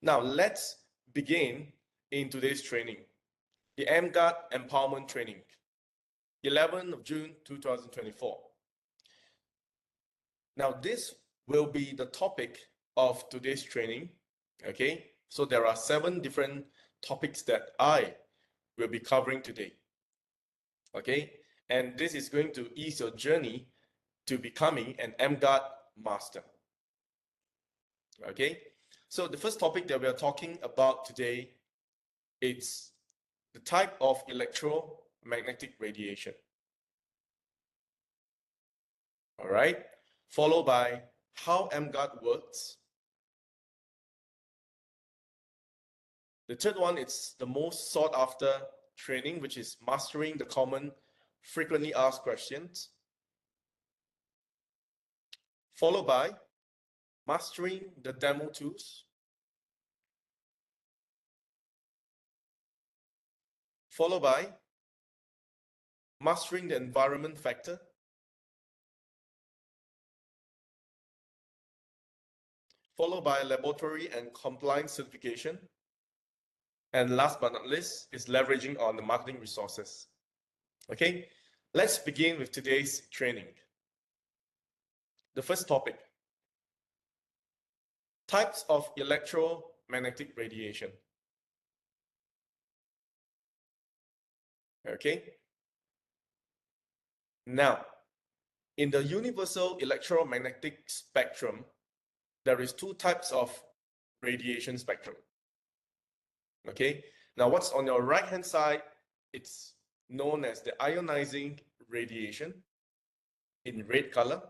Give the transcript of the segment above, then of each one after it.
Now let's begin in today's training, the EmGuarde Empowerment Training, 11th of June 2024. Now this will be the topic of today's training, okay? So there are 7 different topics that I will be covering today, okay? And this is going to ease your journey to becoming an EmGuarde master, okay? So the first topic that we are talking about today is the type of electromagnetic radiation. All right, followed by how EmGuarde works. The third one is the most sought after training, which is mastering the common frequently asked questions, followed by mastering the demo tools, followed by mastering the environment factor, followed by laboratory and compliance certification, and last but not least is leveraging on the marketing resources. Okay, let's begin with today's training. The first topic, types of electromagnetic radiation. Okay, now in the universal electromagnetic spectrum, there is 2 types of radiation spectrum. Okay, now what's on your right hand side, it's known as the ionizing radiation in red color,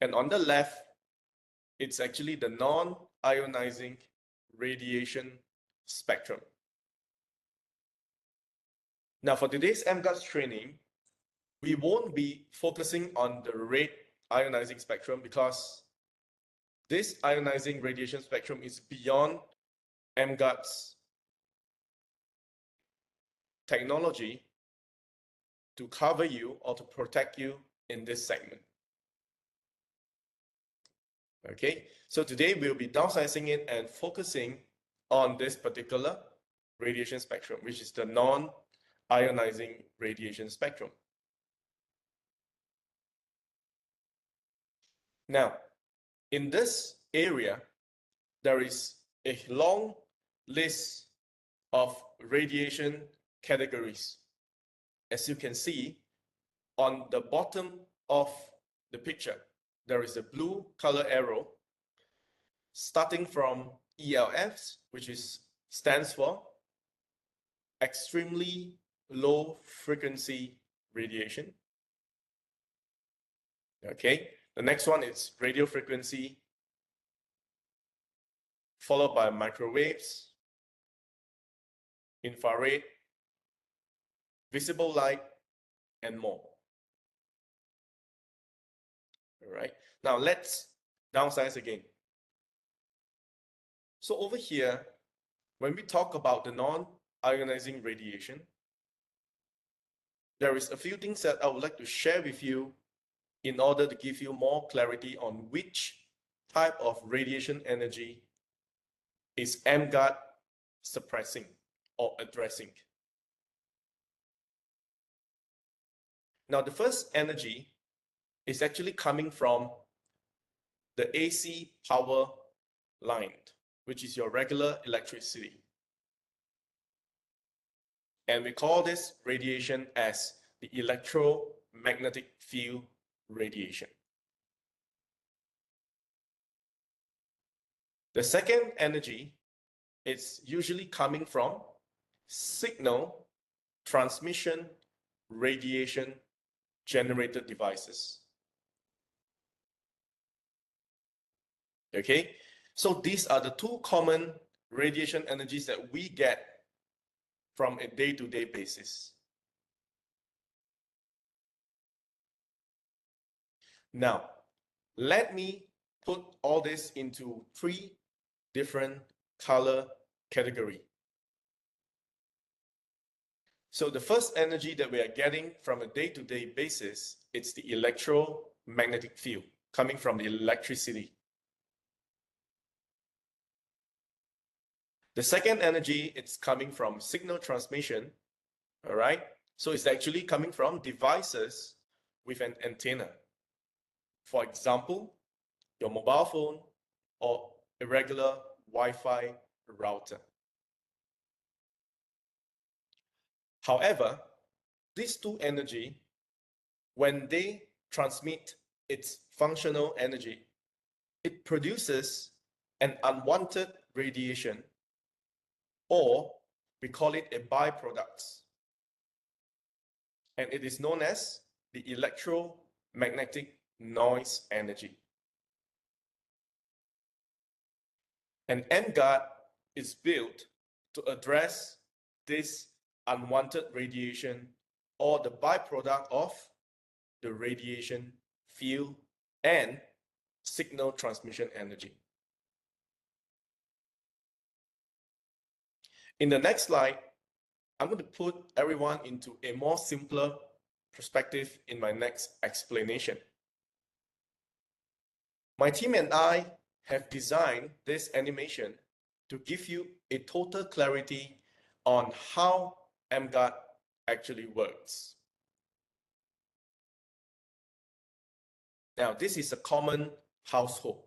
and on the left it's actually the non-ionizing radiation spectrum. Now for today's EmGuarde training, we won't be focusing on the red ionizing spectrum because this ionizing radiation spectrum is beyond EmGuarde's technology to cover you or to protect you in this segment. Okay, so today we'll be downsizing it and focusing on this particular radiation spectrum, which is the non-ionizing radiation spectrum. Now, in this area, there is a long list of radiation categories. As you can see, on the bottom of the picture, there is a blue color arrow starting from ELFs, which stands for extremely low frequency radiation. Okay, the next one is radio frequency, followed by microwaves, infrared, visible light, and more. All right, now let's downsize again. So over here, when we talk about the non-ionizing radiation, there is a few things that I would like to share with you in order to give you more clarity on which type of radiation energy is EmGuarde suppressing or addressing. Now, the first energy is actually coming from the AC power line, which is your regular electricity. And we call this radiation as the electromagnetic field radiation. The second energy is usually coming from signal transmission radiation generated devices. Okay, so these are the 2 common radiation energies that we get from a day-to-day basis. Now, let me put all this into 3 different color categories. So the first energy that we are getting from a day-to-day basis, it's the electromagnetic field coming from the electricity. The second energy, it's coming from signal transmission, all right? So it's actually coming from devices with an antenna. For example, your mobile phone or a regular Wi-Fi router. However, these two energy, when they transmit its functional energy, it produces an unwanted radiation, or we call it a byproduct. And it is known as the electromagnetic noise energy. And EmGuarde is built to address this unwanted radiation, or the byproduct of the radiation field and signal transmission energy. In the next slide, I'm going to put everyone into a more simpler perspective in my next explanation. My team and I have designed this animation to give you a total clarity on how EmGuarde actually works. Now, this is a common household.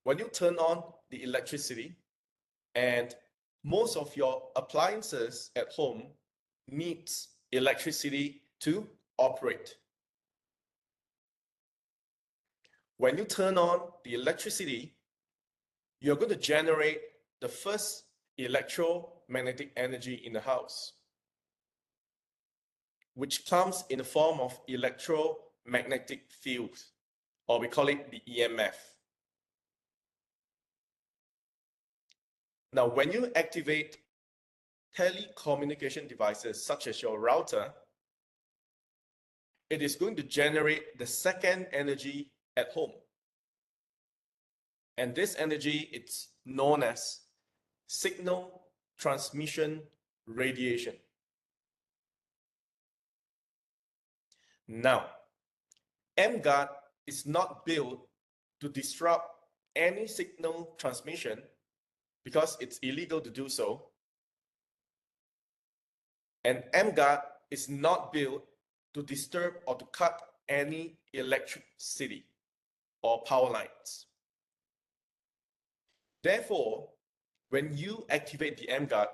When you turn on the electricity, and most of your appliances at home needs electricity to operate. When you turn on the electricity, you're going to generate the first electromagnetic energy in the house, which comes in the form of electromagnetic field, or we call it the EMF. Now, when you activate telecommunication devices such as your router, it is going to generate the second energy at home. And this energy, it's known as signal transmission radiation. Now, EmGuarde is not built to disrupt any signal transmission because it's illegal to do so. And EmGuarde is not built to disturb or to cut any electricity or power lines. Therefore, when you activate the EmGuarde,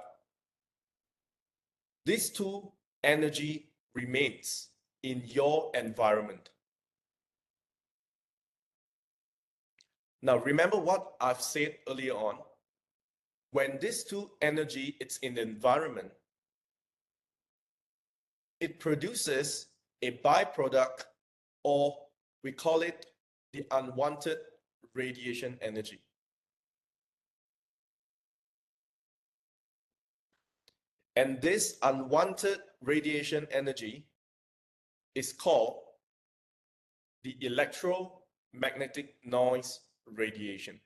these two energy remains in your environment. Now, remember what I've said earlier on. When this two energy, it's in the environment, it produces a byproduct, or we call it the unwanted radiation energy. And this unwanted radiation energy is called the electromagnetic noise radiation.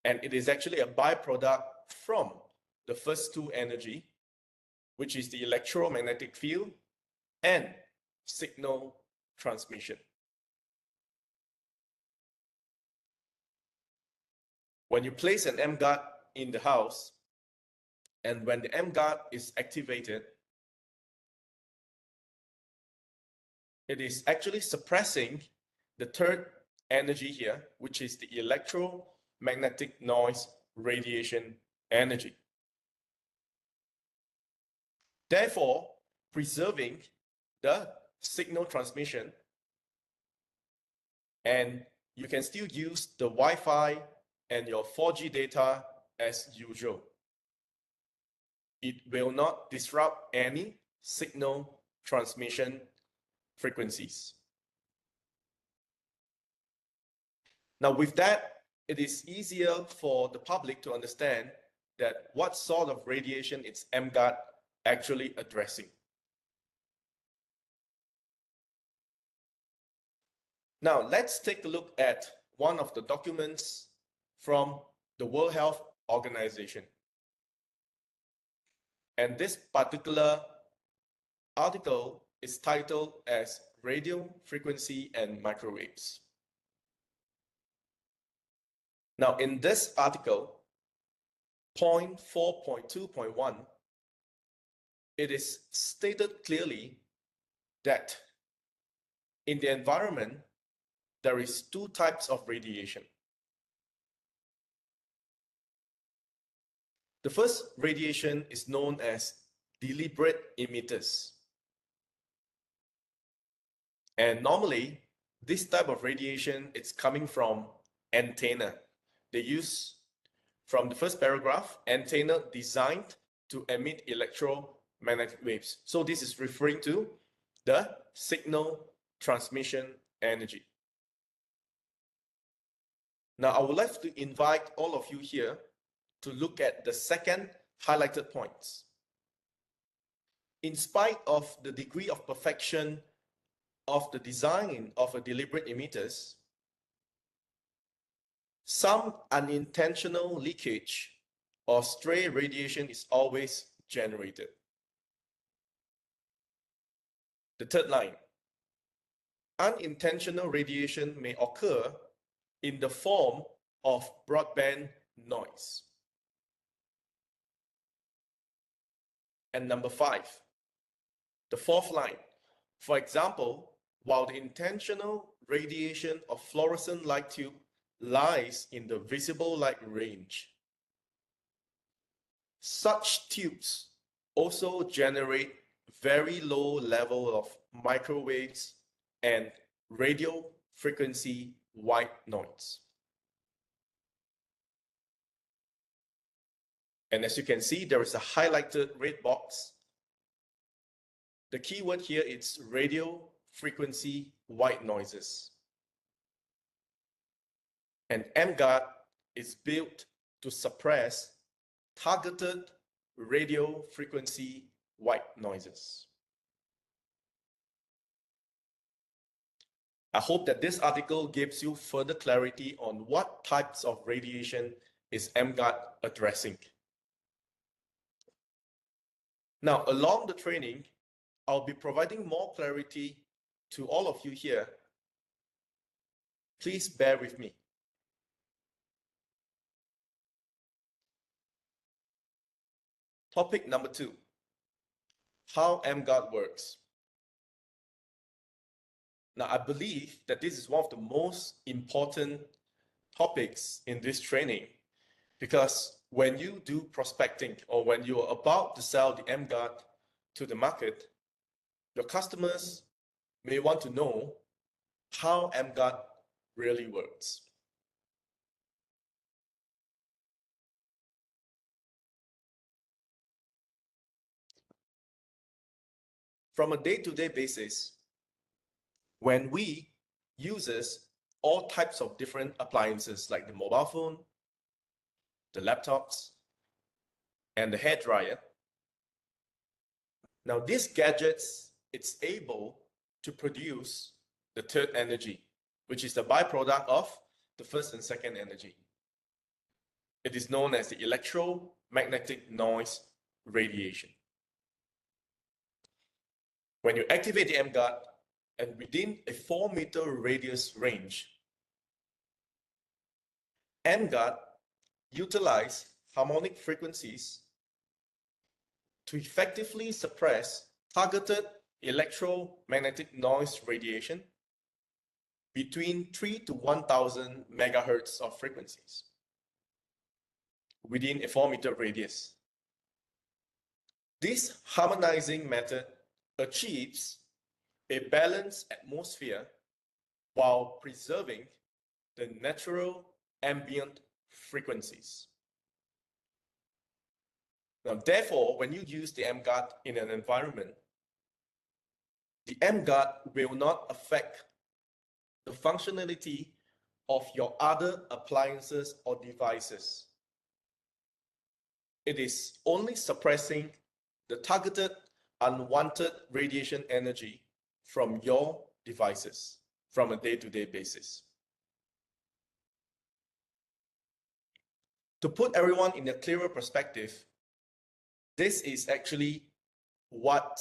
And it is actually a byproduct from the first two energy, which is the electromagnetic field and signal transmission. When you place an EmGuarde in the house, and when the EmGuarde is activated, it is actually suppressing the third energy here, which is the electromagnetic noise radiation energy. Therefore, preserving the signal transmission, and you can still use the Wi-Fi and your 4G data as usual. It will not disrupt any signal transmission frequencies. Now, with that, it is easier for the public to understand that what sort of radiation is EmGuarde actually addressing. Now, let's take a look at one of the documents from the World Health Organization. And this particular article is titled as Radio Frequency and Microwaves. Now, in this article, point 4.2.1, it is stated clearly that in the environment, there is two types of radiation. The first radiation is known as deliberate emitters. And normally, this type of radiation is coming from antenna. They use, from the first paragraph, antenna designed to emit electromagnetic waves. So this is referring to the signal transmission energy. Now, I would like to invite all of you here to look at the second highlighted points. In spite of the degree of perfection of the design of a deliberate emitters, some unintentional leakage or stray radiation is always generated. The third line, unintentional radiation may occur in the form of broadband noise. And number 5, the fourth line, for example, while the intentional radiation of fluorescent light tube lies in the visible light range, such tubes also generate very low level of microwaves and radio frequency white noise. And as you can see, there is a highlighted red box. The keyword here is radio frequency white noises. And EmGuarde is built to suppress targeted radio frequency white noises. I hope that this article gives you further clarity on what types of radiation is EmGuarde addressing. Now, along the training, I'll be providing more clarity to all of you here. Please bear with me. Topic number 2, how EmGuarde works. Now, I believe that this is one of the most important topics in this training, because when you do prospecting or when you are about to sell the EmGuarde to the market, your customers may want to know how EmGuarde really works. From a day-to-day basis, when we uses all types of different appliances like the mobile phone, the laptops, and the hairdryer, now these gadgets, it's able to produce the third energy, which is the byproduct of the first and second energy. It is known as the electromagnetic noise radiation. When you activate the EmGuarde, and within a 4-meter radius range, EmGuarde utilize harmonic frequencies to effectively suppress targeted electromagnetic noise radiation between 3 to 1000 megahertz of frequencies within a 4-meter radius. This harmonizing method achieves a balanced atmosphere while preserving the natural ambient frequencies. Now, therefore, when you use the EmGuarde in an environment, the EmGuarde will not affect the functionality of your other appliances or devices. It is only suppressing the targeted unwanted radiation energy from your devices from a day-to-day basis. To put everyone in a clearer perspective, this is actually what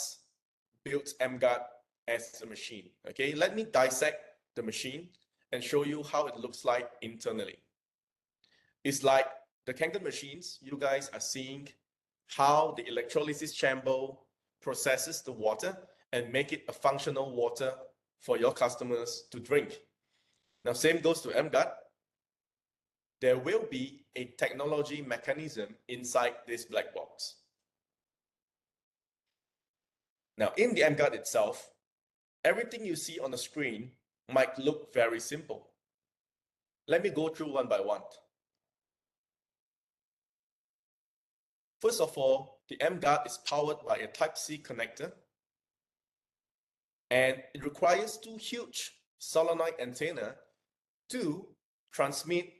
built EmGuarde as a machine. Okay, let me dissect the machine and show you how it looks like internally. It's like the Kangen machines, you guys are seeing how the electrolysis chamber processes the water and make it a functional water for your customers to drink. Now, same goes to EmGuarde. There will be a technology mechanism inside this black box. Now, in the EmGuarde itself, everything you see on the screen might look very simple. Let me go through one by one. First of all, the EmGuarde is powered by a Type-C connector, and it requires two huge solenoid antennas to transmit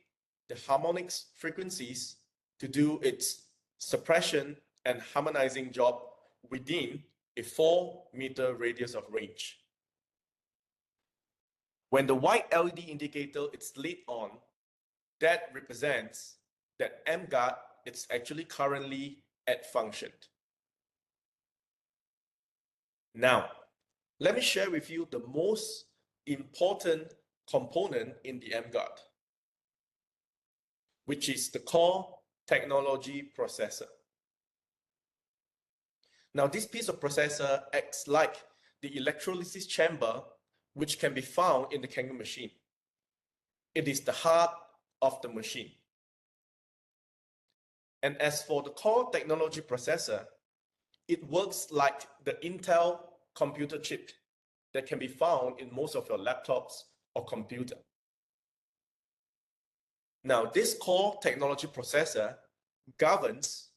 the harmonics frequencies to do its suppression and harmonizing job within a 4-meter radius of range. When the white LED indicator is lit on, that represents that EmGuarde is actually currently at function. Now, let me share with you the most important component in the EmGuarde, which is the core technology processor. Now, this piece of processor acts like the electrolysis chamber, which can be found in the Kangen machine. It is the heart of the machine. And as for the core technology processor, it works like the Intel computer chip that can be found in most of your laptops or computer. Now, this core technology processor governs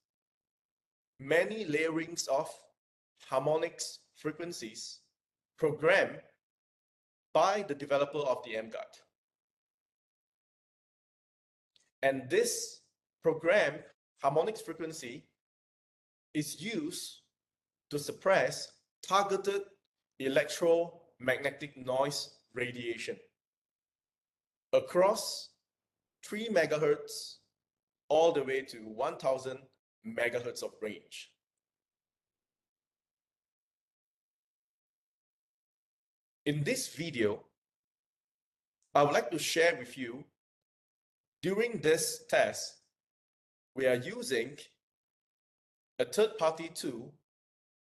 many layerings of harmonics frequencies programmed by the developer of the EmGuarde. And this programmed harmonics frequency is used to suppress targeted electromagnetic noise radiation across 3 megahertz all the way to 1000 megahertz of range. In this video, I would like to share with you, during this test, we are using a third-party tool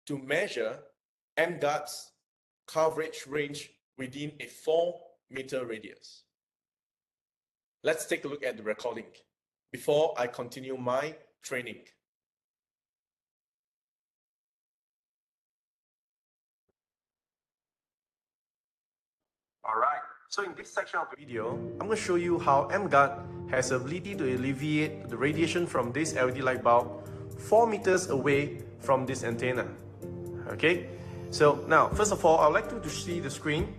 to measure EmGuarde's coverage range within a 4-meter radius. Let's take a look at the recording before I continue my training. All right, so in this section of the video, I'm going to show you how EmGuarde has the ability to alleviate the radiation from this LED light bulb 4 meters away from this antenna. Okay, so now, first of all, I would like you to see the screen.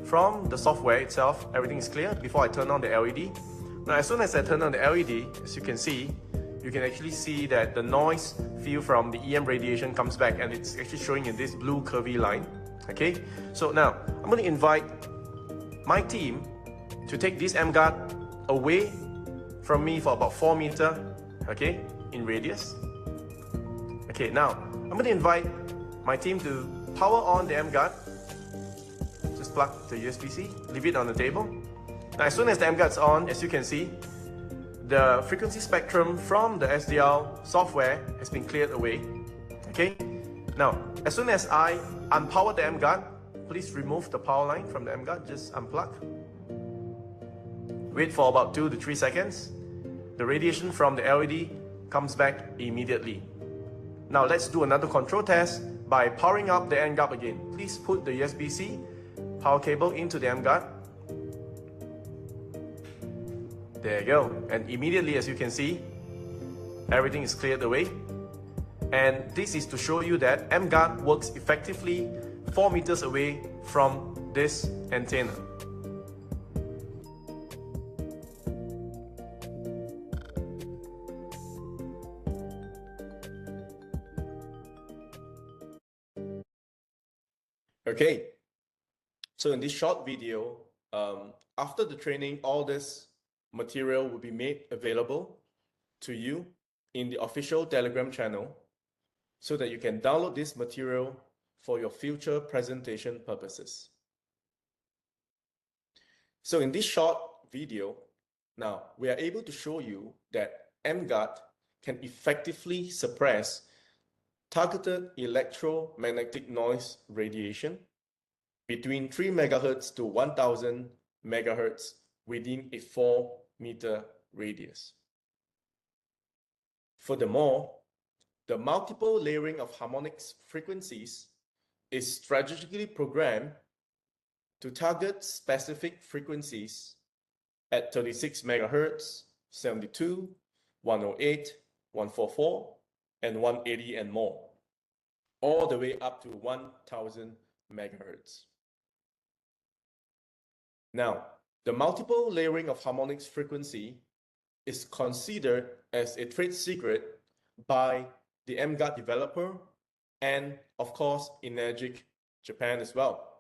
From the software itself, everything is clear before I turn on the LED. Now, as soon as I turn on the LED, as you can see, you can actually see that the noise field from the EM radiation comes back, and it's actually showing in this blue curvy line. Okay, so now I'm going to invite my team to take this EmGuarde away from me for about 4 meters, okay, in radius. Okay, now I'm going to invite my team to power on the EmGuarde. Just plug the USB-C, leave it on the table. Now, as soon as the EmGuarde is on, as you can see, the frequency spectrum from the SDR software has been cleared away. Okay, now as soon as I unpower the EmGuarde, please remove the power line from the EmGuarde, just unplug. Wait for about 2 to 3 seconds. The radiation from the LED comes back immediately. Now let's do another control test by powering up the EmGuarde again. Please put the USB-C power cable into the EmGuarde. There you go. And immediately, as you can see, everything is cleared away. And this is to show you that EmGuarde works effectively 4 meters away from this antenna. Okay, so in this short video, after the training, all this material will be made available to you in the official Telegram channel so that you can download this material for your future presentation purposes. So in this short video, Now, we are able to show you that EmGuarde can effectively suppress targeted electromagnetic noise radiation between 3 MHz to 1000 MHz within a 4-meter radius. Furthermore, the multiple layering of harmonics frequencies is strategically programmed to target specific frequencies at 36 MHz, 72, 108, 144, and 180 and more, all the way up to 1000 MHz. Now, the multiple layering of harmonics frequency is considered as a trade secret by the EmGuarde developer and, of course, Energic Japan as well.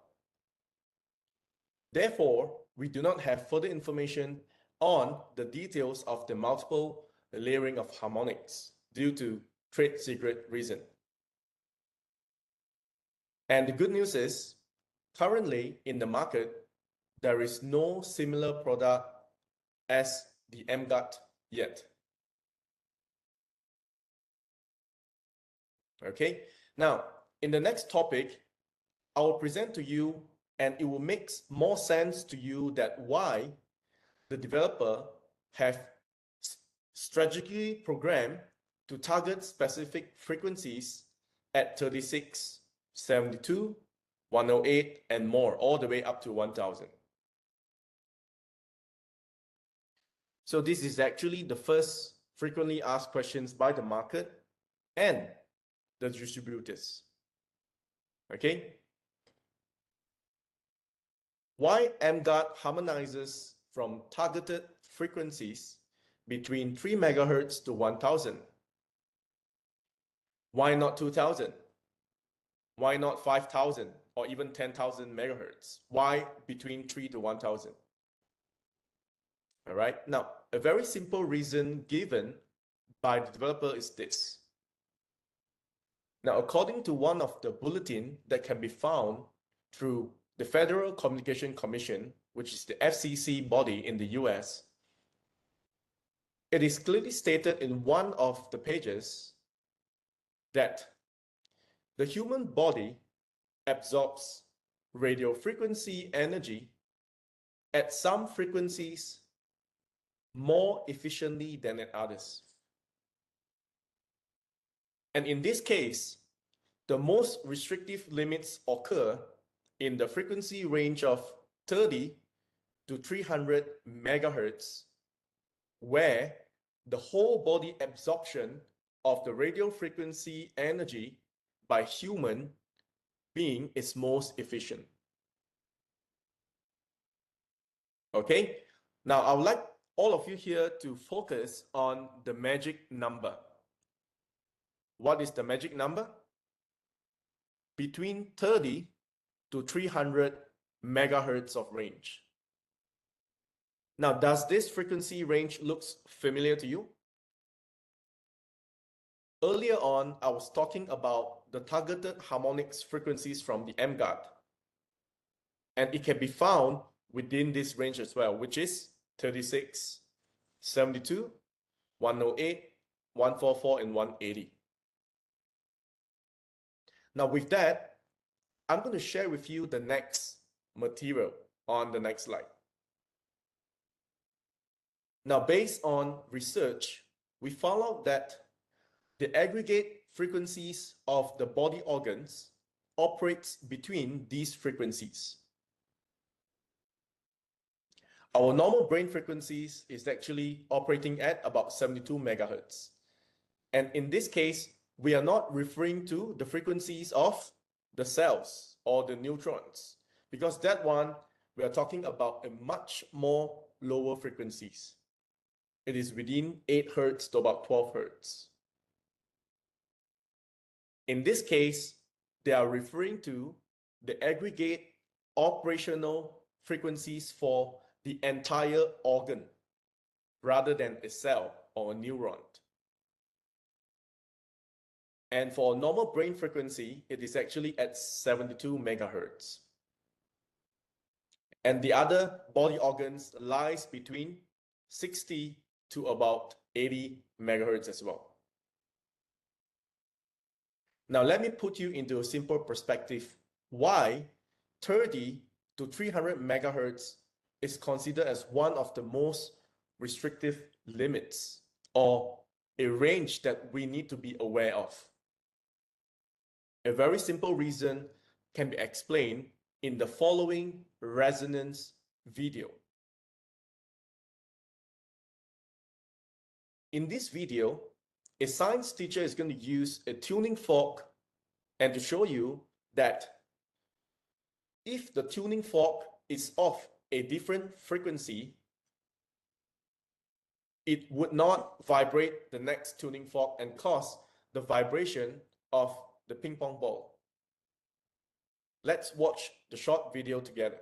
Therefore, we do not have further information on the details of the multiple layering of harmonics due to trade secret reason. And the good news is, currently in the market, there is no similar product as the EmGuarde yet. Okay, now in the next topic, I will present to you, and it will make more sense to you that why the developer have strategically programmed to target specific frequencies at 36, 72, 108, and more, all the way up to 1000. So this is actually the first frequently asked questions by the market and the distributors. Okay. Why EmGuarde harmonizes from targeted frequencies between 3 MHz to 1000? Why not 2000? Why not 5000 or even 10,000 MHz? Why between 3 to 1000? All right. Now, a very simple reason given by the developer is this. Now, according to one of the bulletin that can be found through the Federal Communication Commission, which is the FCC body in the US, it is clearly stated in one of the pages that the human body absorbs radio frequency energy at some frequencies more efficiently than at others. And in this case, the most restrictive limits occur in the frequency range of 30 to 300 megahertz, where the whole body absorption of the radio frequency energy by human being is most efficient. Okay, now I would like all of you here to focus on the magic number. What is the magic number? Between 30 to 300 megahertz of range. Now, does this frequency range looks familiar to you? Earlier on, I was talking about the targeted harmonics frequencies from the EmGuarde. And it can be found within this range as well, which is 36, 72, 108, 144, and 180. Now with that, I'm going to share with you the next material on the next slide. Now, based on research, we found out that the aggregate frequencies of the body organs operates between these frequencies. Our normal brain frequencies is actually operating at about 72 megahertz. And in this case, we are not referring to the frequencies of the cells or the neutrons, because that one, we are talking about a much more lower frequencies. It is within 8 hertz to about 12 hertz. In this case, they are referring to the aggregate operational frequencies for the entire organ rather than a cell or a neuron. And for normal brain frequency, it is actually at 72 megahertz. And the other body organs lies between 60 to about 80 megahertz as well. Now let me put you into a simple perspective why 30 to 300 megahertz is considered as one of the most restrictive limits or a range that we need to be aware of. A very simple reason can be explained in the following resonance video. In this video, a science teacher is going to use a tuning fork and to show you that if the tuning fork is of a different frequency, it would not vibrate the next tuning fork and cause the vibration of the ping pong ball. Let's watch the short video together.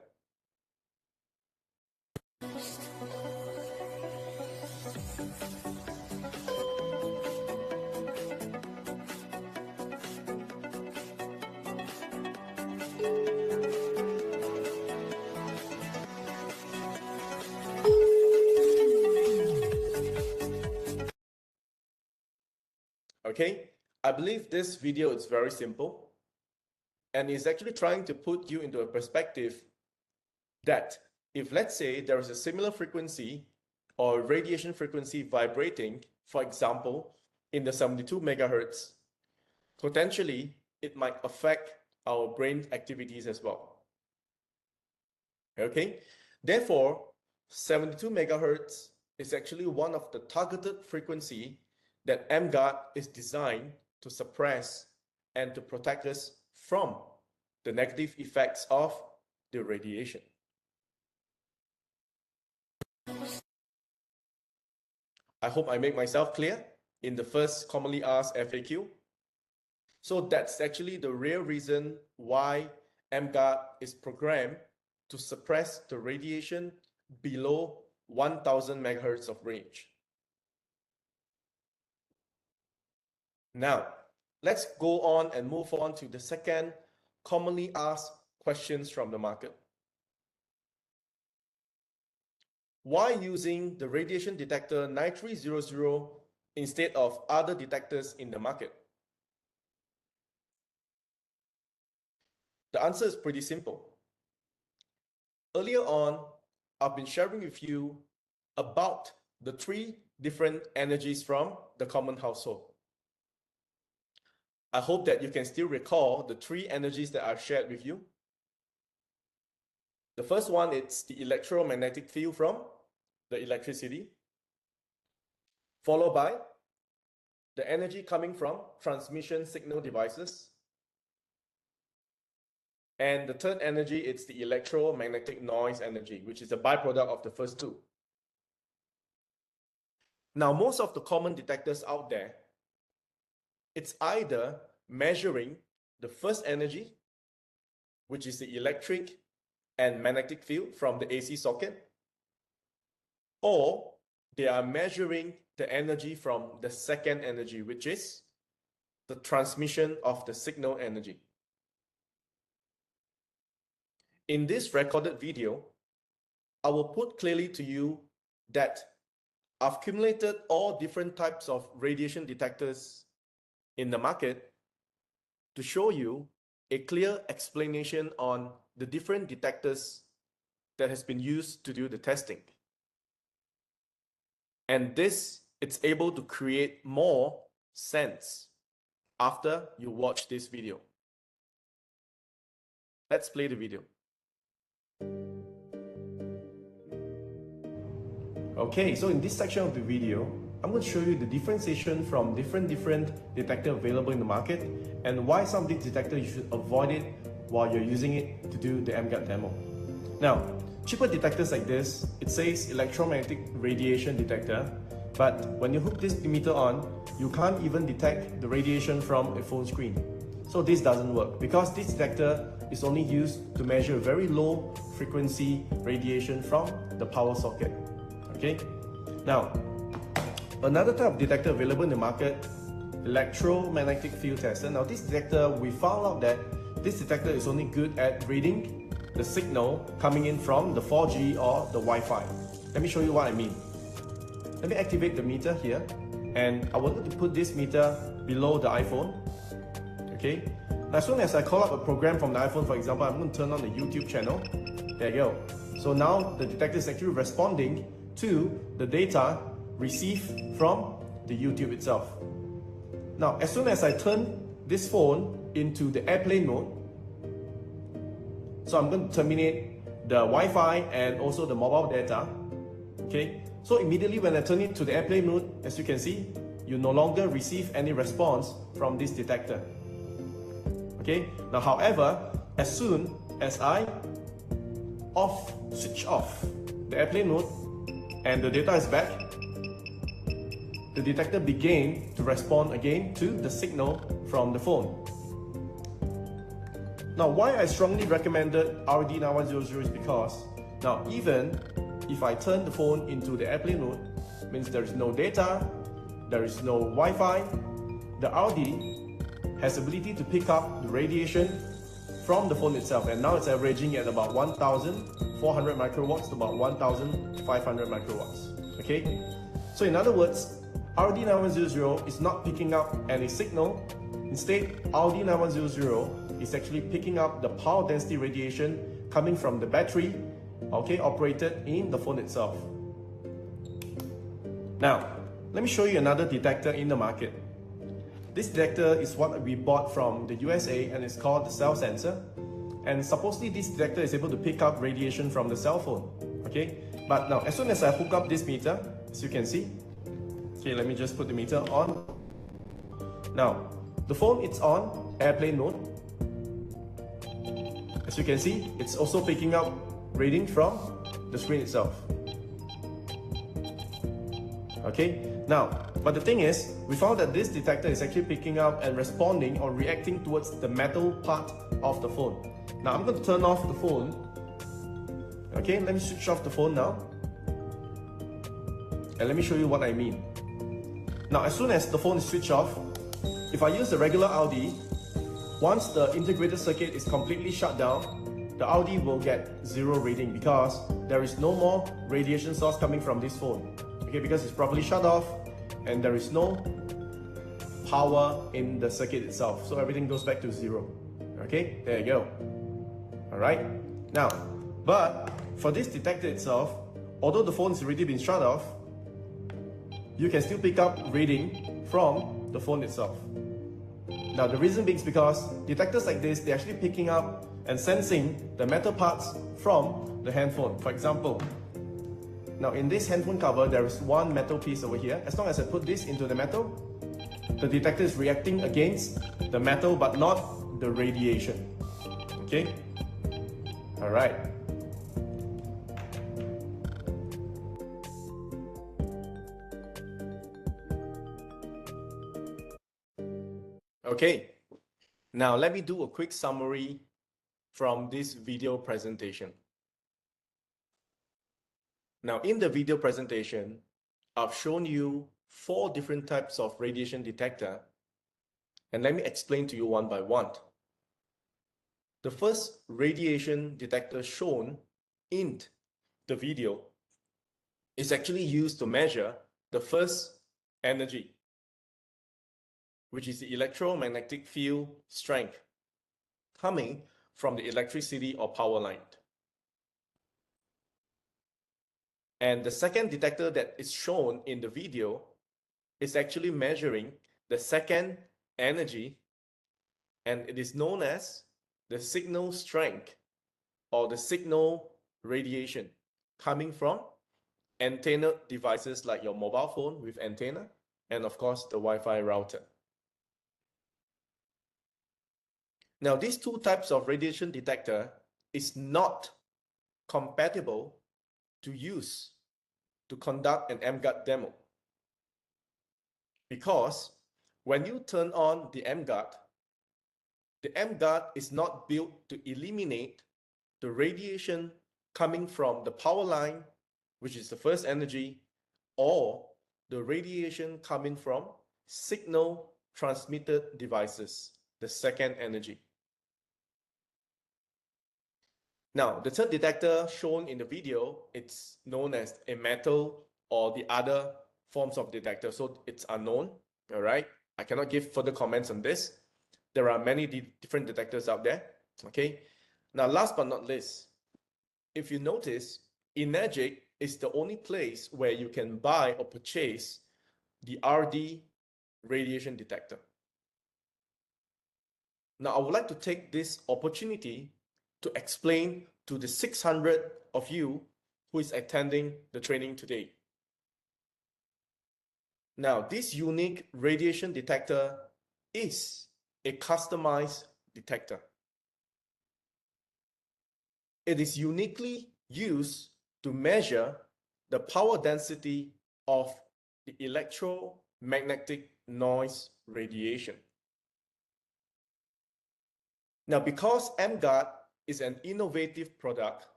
Okay, I believe this video is very simple and is actually trying to put you into a perspective that if, let's say, there is a similar frequency or radiation frequency vibrating, for example, in the 72 megahertz, potentially it might affect our brain activities as well. Okay, therefore, 72 megahertz is actually one of the targeted frequency that EmGuarde is designed to suppress and to protect us from the negative effects of the radiation. I hope I make myself clear in the first commonly asked FAQ. So that's actually the real reason why EmGuarde is programmed to suppress the radiation below 1000 megahertz of range. Now, let's go on and move on to the second commonly asked questions from the market. Why using the radiation detector 9300 instead of other detectors in the market? The answer is pretty simple. Earlier on, I've been sharing with you about the three different energies from the common household. I hope that you can still recall the three energies that I've shared with you. The first one is the electromagnetic field from the electricity, followed by the energy coming from transmission signal devices. And the third energy is the electromagnetic noise energy, which is a byproduct of the first two. Now, most of the common detectors out there, it's either measuring the first energy, which is the electric and magnetic field from the AC socket, or they are measuring the energy from the second energy, which is the transmission of the signal energy. In this recorded video, I will put clearly to you that I've accumulated all different types of radiation detectors in the market to show you a clear explanation on the different detectors that has been used to do the testing. And this, it's able to create more sense after you watch this video. Let's play the video. Okay, so in this section of the video, I'm going to show you the differentiation from different detectors available in the market and why some of these detectors you should avoid it while you're using it to do the EmGuarde demo. Now, cheaper detectors like this, it says electromagnetic radiation detector, but when you hook this emitter on, you can't even detect the radiation from a phone screen. So this doesn't work because this detector is only used to measure very low frequency radiation from the power socket. Okay, now another type of detector available in the market, electromagnetic field tester. Now this detector, we found out that this detector is only good at reading the signal coming in from the 4G or the Wi-Fi. Let me show you what I mean. let me activate the meter here, and I wanted to put this meter below the iPhone. Okay, now as soon as I call up a program from the iPhone, for example, I'm going to turn on the YouTube channel. There you go. So now the detector is actually responding to the data received from the YouTube itself. Now, as soon as I turn this phone into the airplane mode, so I'm going to terminate the Wi-Fi and also the mobile data. Okay, so immediately when I turn it to the airplane mode, as you can see, you no longer receive any response from this detector. Okay, now however, as soon as I switch off the airplane mode and the data is back, the detector began to respond again to the signal from the phone. Now, why I strongly recommended RD9100 is because now even if I turn the phone into the airplane mode, means there is no data, there is no Wi-Fi, the RD has ability to pick up the radiation from the phone itself, and now it's averaging at about 1,400 microwatts to about 1,500 microwatts. Okay, so in other words, RD9100 is not picking up any signal. Instead, RD9100 is actually picking up the power density radiation coming from the battery, okay, operated in the phone itself. Now, let me show you another detector in the market. This detector is what we bought from the USA, and it's called the cell sensor. And supposedly this detector is able to pick up radiation from the cell phone. Okay, but now as soon as I hook up this meter, as you can see, okay, let me just put the meter on. Now, the phone is on airplane mode. As you can see, it's also picking up reading from the screen itself. Okay, now, but the thing is, we found that this detector is actually picking up and responding or reacting towards the metal part of the phone. Now, I'm going to turn off the phone. Okay, let me switch off the phone now. And let me show you what I mean. Now, as soon as the phone is switched off, if I use the regular RD, once the integrated circuit is completely shut down, the RD will get 0 reading because there is no more radiation source coming from this phone. Okay, because it's properly shut off and there is no power in the circuit itself. So everything goes back to 0. Okay, there you go. Alright, now, but for this detector itself, although the phone has already been shut off, you can still pick up reading from the phone itself. Now, the reason being is because detectors like this, they're actually picking up and sensing the metal parts from the handphone. For example, now in this handphone cover, there is one metal piece over here. As long as I put this into the metal, the detector is reacting against the metal but not the radiation. Okay? Alright. Okay, now let me do a quick summary from this video presentation. Now, in the video presentation, I've shown you 4 different types of radiation detector, and let me explain to you one by one. The first radiation detector shown in the video is actually used to measure the first energy, which is the electromagnetic field strength coming from the electricity or power line. And the second detector that is shown in the video is actually measuring the second energy, and it is known as the signal strength or the signal radiation coming from antenna devices like your mobile phone with antenna, and of course the Wi-Fi router. Now, these 2 types of radiation detector is not compatible to use to conduct an EmGuarde demo, because when you turn on the EmGuarde is not built to eliminate the radiation coming from the power line, which is the first energy, or the radiation coming from signal transmitted devices, the second energy. Now, the third detector shown in the video, it's known as a metal or the other forms of detector, so it's unknown, all right? I cannot give further comments on this. There are many different detectors out there, okay? Now, last but not least, if you notice, EmGuarde is the only place where you can buy or purchase the RD radiation detector. Now, I would like to take this opportunity to explain to the 600 of you who is attending the training today. Now, this unique radiation detector is a customized detector. It is uniquely used to measure the power density of the electromagnetic noise radiation. Now, because EmGuarde is an innovative product,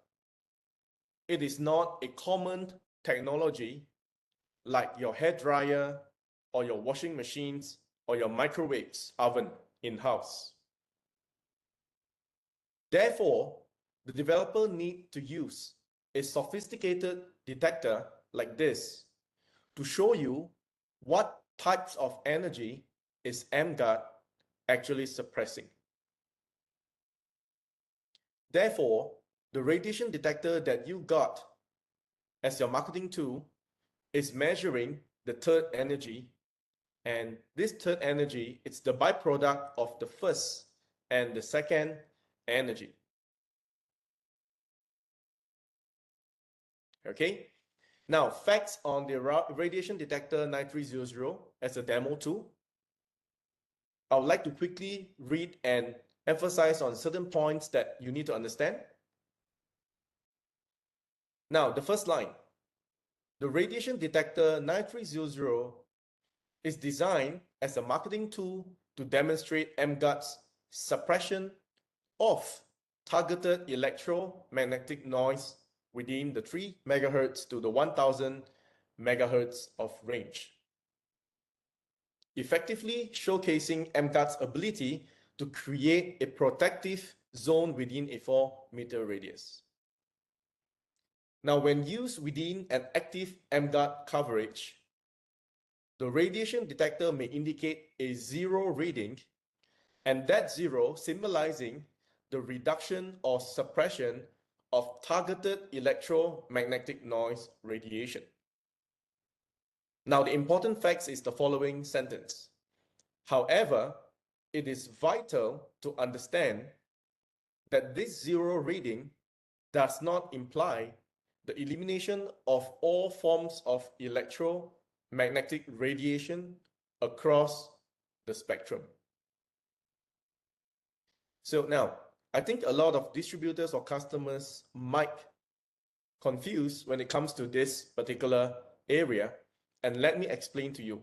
it is not a common technology like your hairdryer or your washing machines or your microwaves oven in-house. Therefore, the developer needs to use a sophisticated detector like this to show you what types of energy is EmGuarde actually suppressing. Therefore, the radiation detector that you got as your marketing tool is measuring the third energy, and this third energy, it's the byproduct of the first and the second energy. Okay, now facts on the radiation detector 9300 as a demo tool. I would like to quickly read and emphasize on certain points that you need to understand. Now, the first line, the radiation detector 9300 is designed as a marketing tool to demonstrate EmGuarde's suppression of targeted electromagnetic noise within the 3 MHz to the 1000 MHz of range, effectively showcasing EmGuarde's ability to create a protective zone within a 4-meter radius. Now, when used within an active EmGuarde coverage, the radiation detector may indicate a 0 reading, and that 0 symbolizing the reduction or suppression of targeted electromagnetic noise radiation. Now, the important fact is the following sentence. However, it is vital to understand that this 0 reading does not imply the elimination of all forms of electromagnetic radiation across the spectrum. So now, I think a lot of distributors or customers might confuse when it comes to this particular area, and let me explain to you.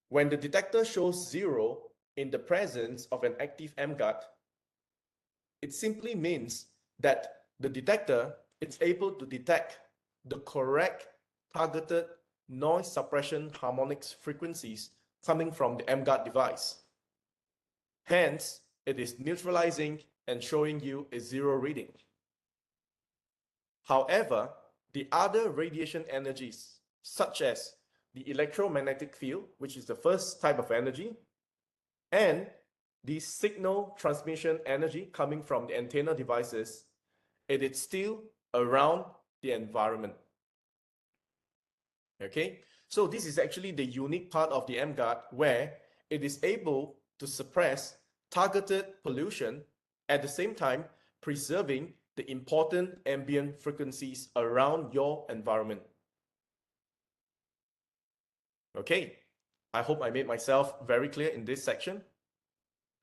When the detector shows 0 in the presence of an active EmGuarde, it simply means that the detector is able to detect the correct targeted noise suppression harmonics frequencies coming from the EmGuarde device. Hence, it is neutralizing and showing you a 0 reading. However, the other radiation energies, such as the electromagnetic field, which is the first type of energy, and the signal transmission energy coming from the antenna devices, it is still around the environment. Okay, so this is actually the unique part of the EmGuarde, where it is able to suppress targeted pollution at the same time preserving the important ambient frequencies around your environment. Okay, I hope I made myself very clear in this section.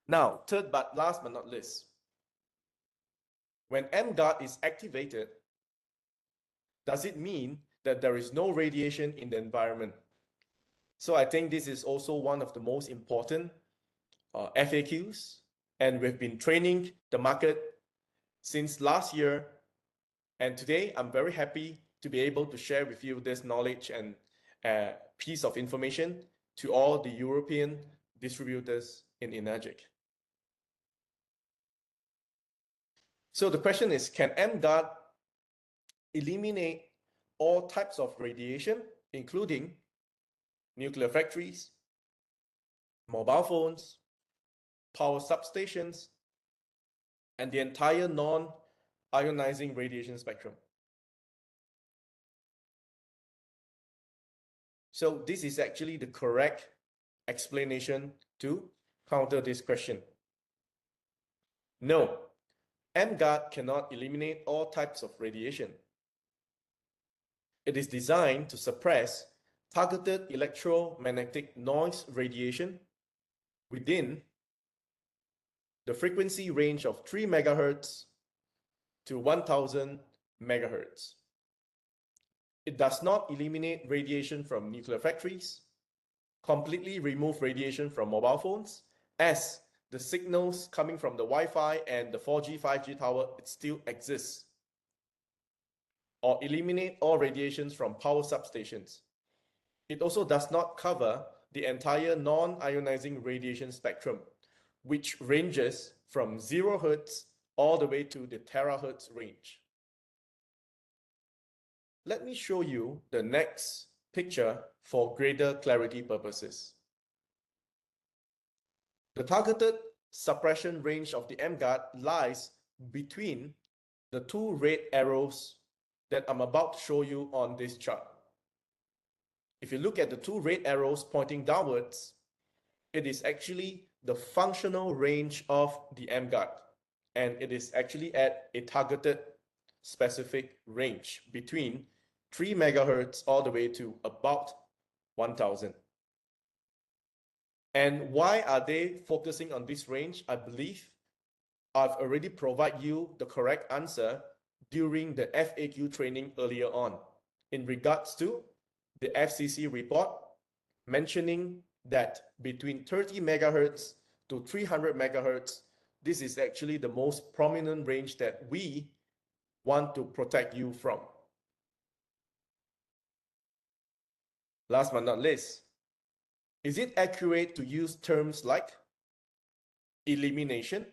Now, third but last but not least, when EmGuarde is activated, does it mean that there is no radiation in the environment? So I think this is also one of the most important FAQs, and we've been training the market since last year, and today I'm very happy to be able to share with you this knowledge and piece of information to all the European distributors in EmGuarde. So the question is, can EmGuarde eliminate all types of radiation, including nuclear factories, mobile phones, power substations, and the entire non-ionizing radiation spectrum. So this is actually the correct explanation to counter this question. No, EmGuarde cannot eliminate all types of radiation. It is designed to suppress targeted electromagnetic noise radiation within the frequency range of 3 MHz to 1000 MHz. It does not eliminate radiation from nuclear factories, completely remove radiation from mobile phones, as the signals coming from the Wi-Fi and the 4G, 5G tower, it still exists. Or eliminate all radiations from power substations. It also does not cover the entire non-ionizing radiation spectrum, which ranges from 0 Hz all the way to the terahertz range. Let me show you the next picture for greater clarity purposes. The targeted suppression range of the EmGuarde lies between the two red arrows that I'm about to show you on this chart. If you look at the two red arrows pointing downwards, it is actually the functional range of the EmGuarde, and it is actually at a targeted specific range between 3 MHz all the way to about 1000. And why are they focusing on this range? I believe I've already provided you the correct answer during the FAQ training earlier on in regards to the FCC report mentioning that between 30 MHz to 300 MHz, this is actually the most prominent range that we want to protect you from. Last but not least, is it accurate to use terms like elimination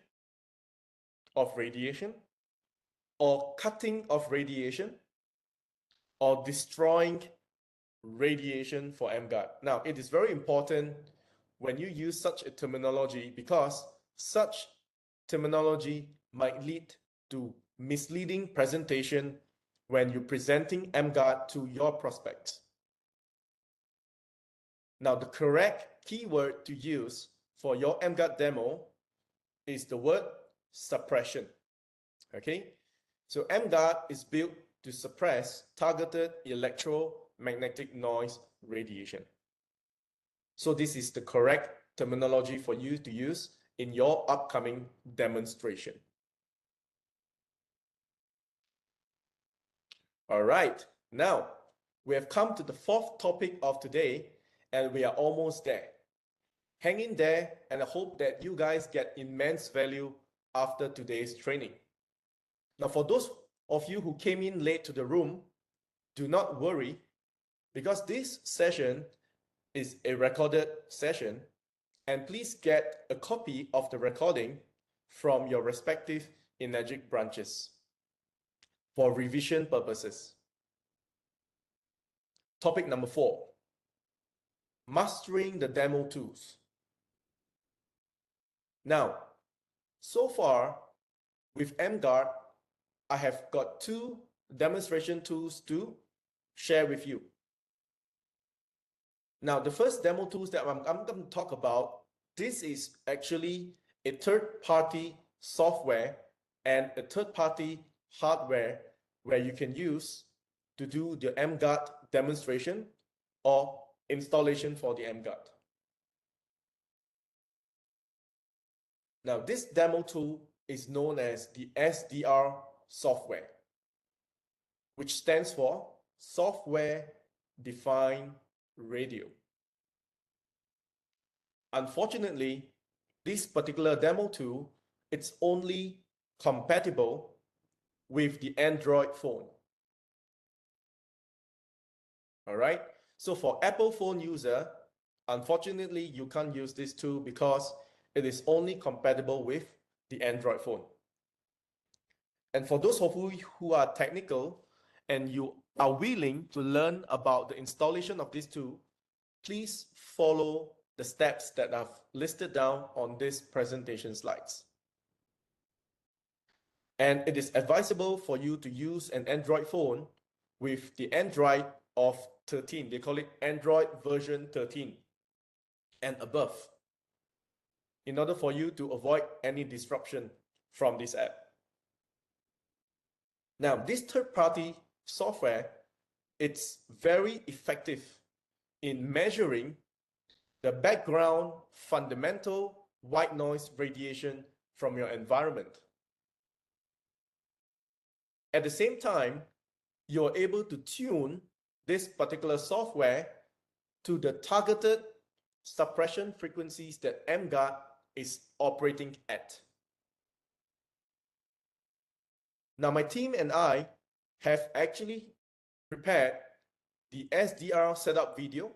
of radiation, or cutting of radiation, or destroying radiation for EmGuarde? Now, it is very important when you use such a terminology, because such terminology might lead to misleading presentation when you're presenting EmGuarde to your prospects. Now, the correct keyword to use for your EmGuarde demo is the word suppression. Okay, so EmGuarde is built to suppress targeted electromagnetic noise radiation. So this is the correct terminology for you to use in your upcoming demonstration. All right, now we have come to the fourth topic of today, and we are almost there. Hang in there, and I hope that you guys get immense value after today's training. Now, for those of you who came in late to the room, do not worry, because this session is a recorded session, and please get a copy of the recording from your respective EmGuarde branches for revision purposes. Topic number 4, mastering the demo tools. Now, so far with EmGuarde, I have got 2 demonstration tools to share with you. Now, the first demo tools that I'm going to talk about, this is actually a third-party software and a third-party hardware where you can use to do the EmGuarde demonstration or installation for the EmGuarde. Now, this demo tool is known as the SDR software, which stands for Software Defined Radio. Unfortunately, this particular demo tool, it's only compatible with the Android phone. All right, so for Apple phone user, unfortunately, you can't use this tool because it is only compatible with the Android phone. And for those of you who are technical and you are willing to learn about the installation of this tool, please follow the steps that I've listed down on this presentation slides. And it is advisable for you to use an Android phone with the Android of 13. They call it Android version 13 and above, in order for you to avoid any disruption from this app. Now, this third-party software, it's very effective in measuring the background fundamental white noise radiation from your environment. At the same time, you're able to tune this particular software to the targeted suppression frequencies that EmGuarde is operating at. Now, my team and I have actually prepared the SDR setup video,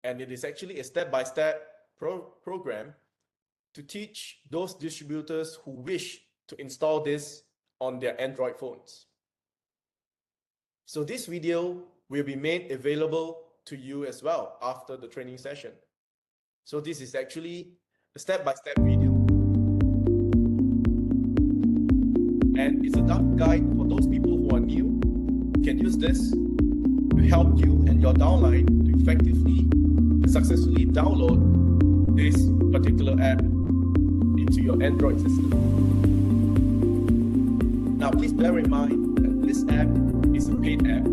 and it is actually a step-by-step program to teach those distributors who wish to install this on their Android phones. So this video will be made available to you as well after the training session. So this is actually a step-by-step video. And it's a dark guide for those people who are new. You can use this to help you and your downline to effectively and successfully download this particular app into your Android system. Now, please bear in mind that this app is a paid app,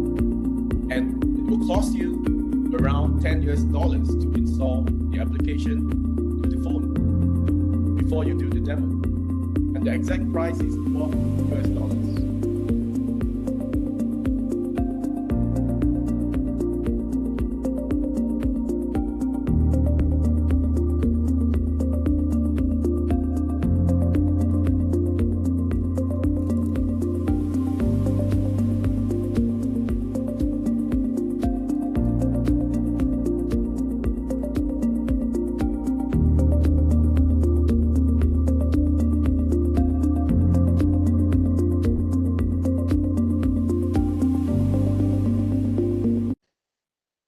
and it will cost you around $10 to install the application to the phone before you do the demo. And the exact price is $12.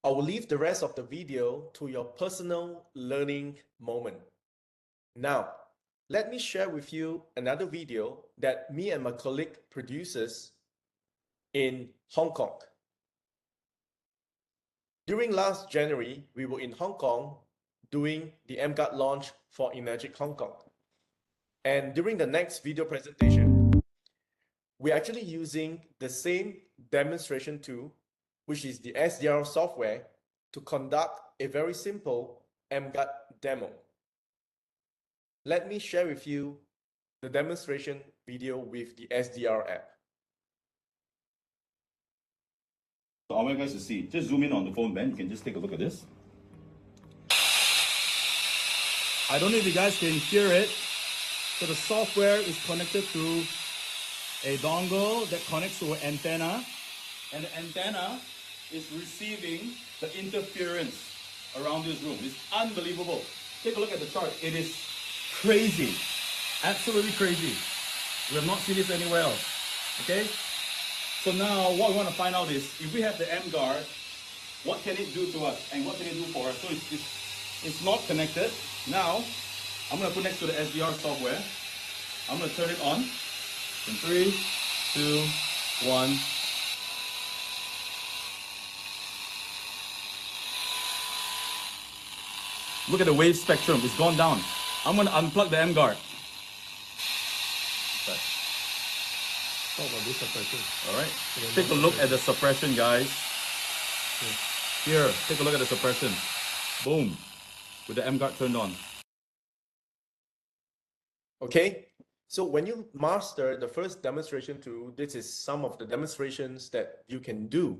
I will leave the rest of the video to your personal learning moment. Now, let me share with you another video that me and my colleague produces in Hong Kong. During last January, we were in Hong Kong doing the EmGuarde launch for Energic Hong Kong. And during the next video presentation, we're actually using the same demonstration tool, which is the SDR software, to conduct a very simple EmGuarde demo. Let me share with you the demonstration video with the SDR app. So I want you guys to see, just zoom in on the phone, Ben. You can just take a look at this. I don't know if you guys can hear it. So the software is connected to a dongle that connects to an antenna, and the antenna is receiving the interference around this room. It's unbelievable. Take a look at the chart. It is crazy. Absolutely crazy. We have not seen this anywhere else. Okay? So now what we want to find out is, if we have the EmGuarde, what can it do to us and what can it do for us? So it's not connected. Now, I'm going to put next to the SDR software. I'm going to turn it on. In 3, 2, 1. Look at the wave spectrum. It's gone down. I'm going to unplug the EmGuarde. All right. Take a look at the suppression, guys. Here, take a look at the suppression. Boom. With the EmGuarde turned on. Okay. So when you master the first demonstration tool, this is some of the demonstrations that you can do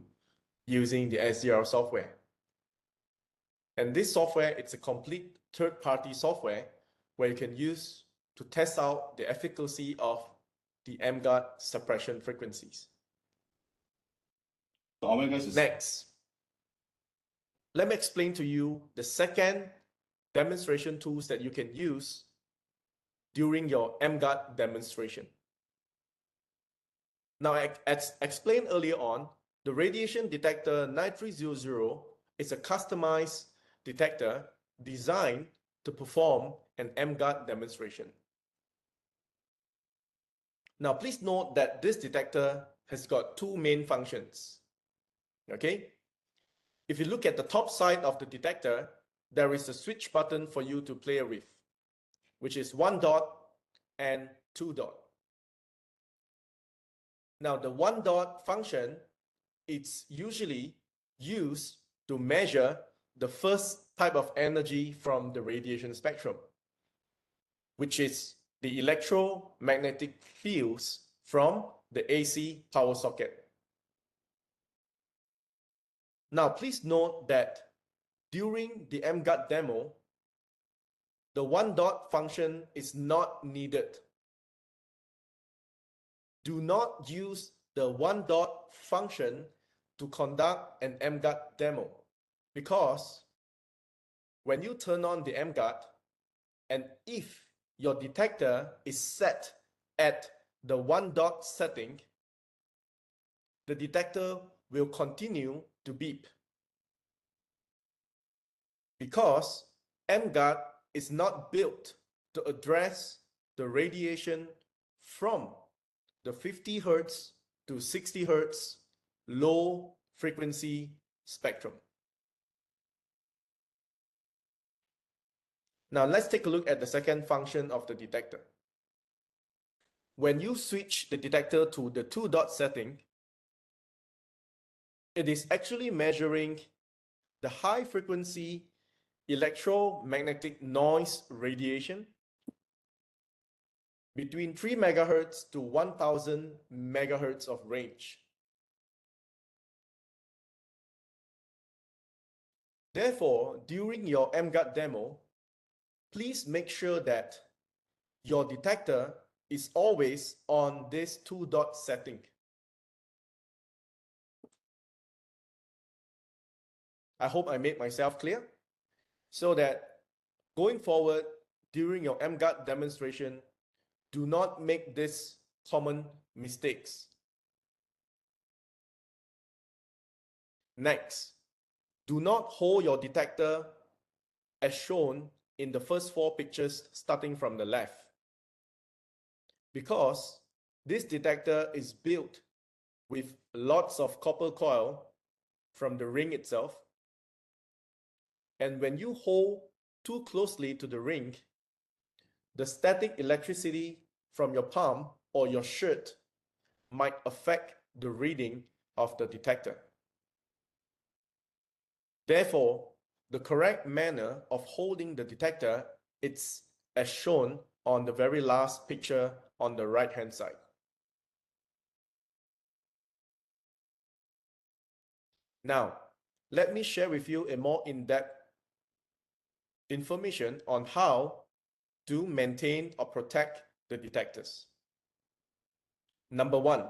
using the SDR software. And this software, it's a complete third-party software where you can use to test out the efficacy of the EmGuarde suppression frequencies. So I want you guys to see. Next, let me explain to you the second demonstration tools that you can use during your EmGuarde demonstration. Now, as explained earlier on, the radiation detector 9300 is a customized detector designed to perform an EmGuarde demonstration. Now, please note that this detector has got two main functions. Okay? If you look at the top side of the detector, there is a switch button for you to play with, which is 1 dot and 2 dot. Now, the 1 dot function, it's usually used to measure the first type of energy from the radiation spectrum, which is the electromagnetic fields from the AC power socket. Now, please note that during the EmGuarde demo, the 1 dot function is not needed. Do not use the 1 dot function to conduct an EmGuarde demo, because when you turn on the EmGuarde, and if your detector is set at the 1 dot setting, the detector will continue to beep, because EmGuarde is not built to address the radiation from the 50 Hertz to 60 Hertz low frequency spectrum. Now let's take a look at the second function of the detector. When you switch the detector to the 2 dot setting, it is actually measuring the high frequency electromagnetic noise radiation between 3 megahertz to 1000 megahertz of range. Therefore, during your EmGuarde demo, please make sure that your detector is always on this 2 dot setting. I hope I made myself clear, so that going forward during your EmGuarde demonstration, do not make these common mistakes. Next, do not hold your detector as shown in the first 4 pictures starting from the left, because this detector is built with lots of copper coil from the ring itself, and when you hold too closely to the ring, the static electricity from your palm or your shirt might affect the reading of the detector. Therefore, the correct manner of holding the detector is as shown on the very last picture on the right-hand side. Now, let me share with you a more in-depth information on how to maintain or protect the detectors. Number 1,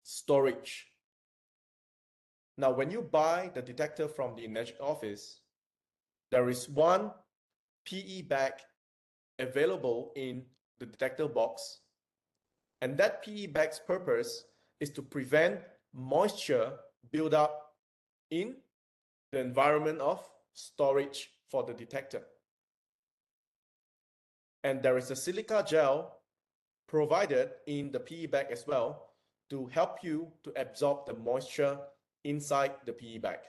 storage. Now, when you buy the detector from the Energy Office, there is one PE bag available in the detector box, and that PE bag's purpose is to prevent moisture buildup in the environment of storage for the detector. And there is a silica gel provided in the PE bag as well to help you to absorb the moisture inside the PE bag.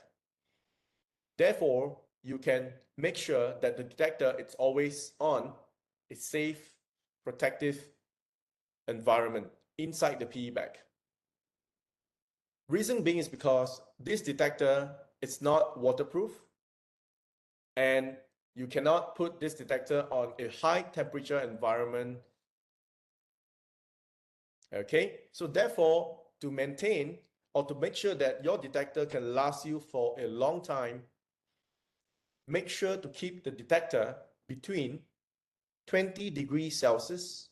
Therefore, you can make sure that the detector is always on a safe, protective environment inside the PE bag. Reason being is because this detector is not waterproof, and you cannot put this detector on a high temperature environment. Okay, so therefore, to maintain or to make sure that your detector can last you for a long time, make sure to keep the detector between 20 degrees Celsius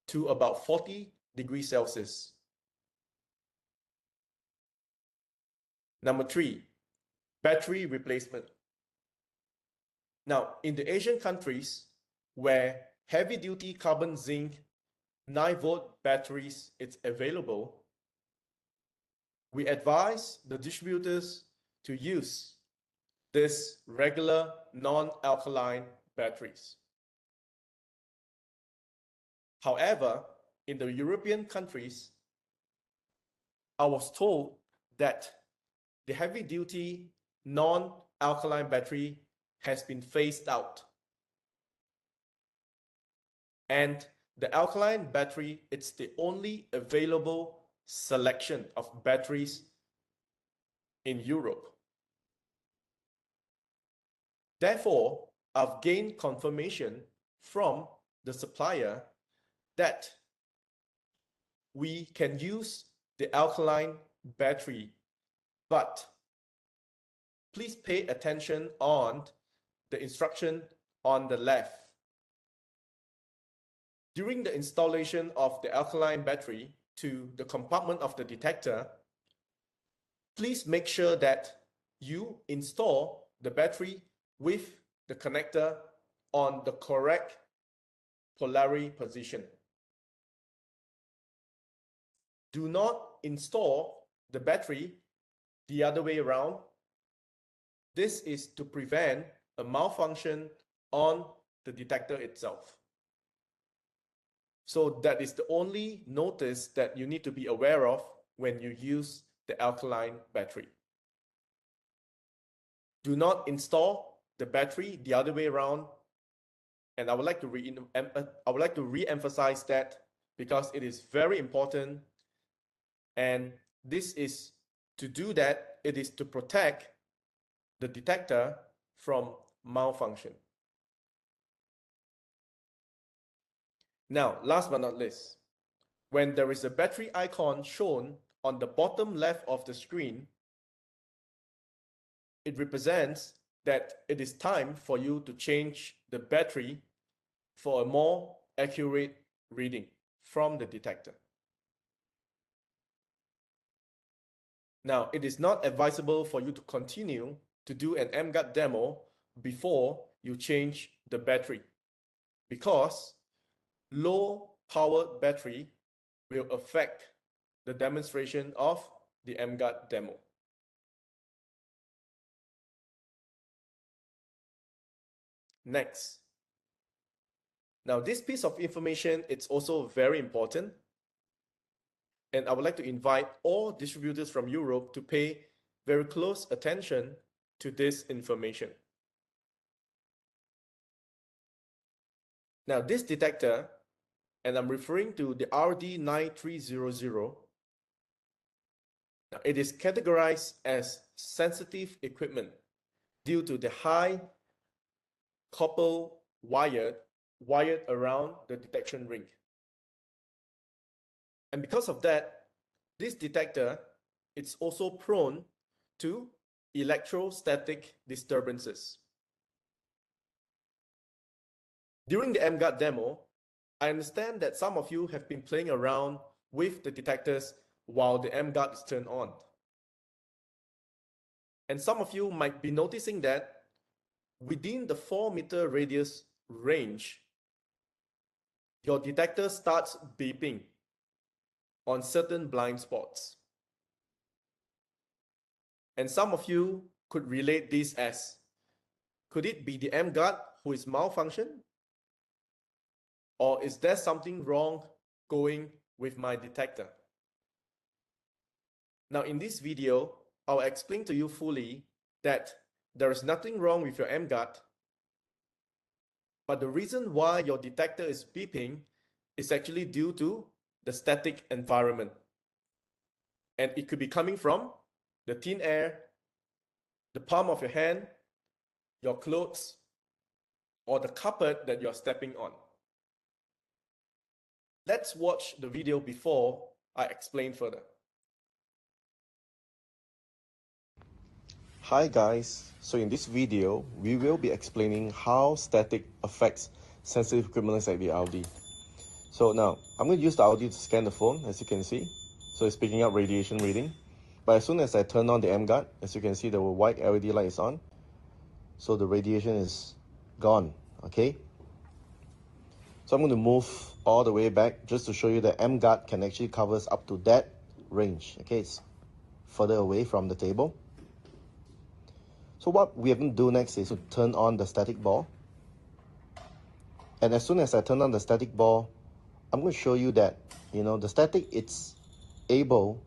to about 40 degrees Celsius. Number 3, battery replacement. Now, in the Asian countries where heavy-duty carbon zinc 9-volt batteries is available, we advise the distributors to use this regular non-alkaline batteries. However, in the European countries, I was told that the heavy-duty non-alkaline battery has been phased out. And the alkaline battery, it's the only available selection of batteries in Europe. Therefore, I've gained confirmation from the supplier that we can use the alkaline battery, but please pay attention on the instruction on the left. During the installation of the alkaline battery to the compartment of the detector, please make sure that you install the battery with the connector on the correct polarity position. Do not install the battery the other way around. This is to prevent a malfunction on the detector itself. So that is the only notice that you need to be aware of when you use the alkaline battery. Do not install the battery the other way around. And I would like to re-emphasize that because it is very important. And this is to do that, it is to protect the detector from malfunction. Now, last but not least, when there is a battery icon shown on the bottom left of the screen, it represents that it is time for you to change the battery for a more accurate reading from the detector. Now, it is not advisable for you to continue to do an EmGuarde demo before you change the battery, because low powered battery will affect the demonstration of the EmGuarde demo. Next. Now, this piece of information, it's also very important. And I would like to invite all distributors from Europe to pay very close attention to this information. Now, this detector, and I'm referring to the RD9300, now it is categorized as sensitive equipment due to the high copper wired around the detection ring. And because of that, this detector, it's also prone to electrostatic disturbances. During the EmGuarde demo, I understand that some of you have been playing around with the detectors while the EmGuarde is turned on. And some of you might be noticing that within the 4-meter radius range, your detector starts beeping on certain blind spots. And some of you could relate this as, could it be the EmGuarde who is malfunctioning? Or is there something wrong going with my detector? Now in this video, I'll explain to you fully that there is nothing wrong with your EmGuarde, but the reason why your detector is beeping is actually due to the static environment. And it could be coming from the thin air, the palm of your hand, your clothes, or the carpet that you're stepping on. Let's watch the video before I explain further. Hi guys, so in this video, we will be explaining how static affects sensitive equipment like the Audi. So now, I'm going to use the Audi to scan the phone, as you can see. So it's picking up radiation reading. But as soon as I turn on the EmGuarde, as you can see, the white LED light is on. So the radiation is gone, okay? So I'm going to move all the way back just to show you that EmGuarde can actually cover up to that range. Okay, it's further away from the table. So what we are going to do next is to turn on the static ball. And as soon as I turn on the static ball, I'm going to show you that, the static, it's able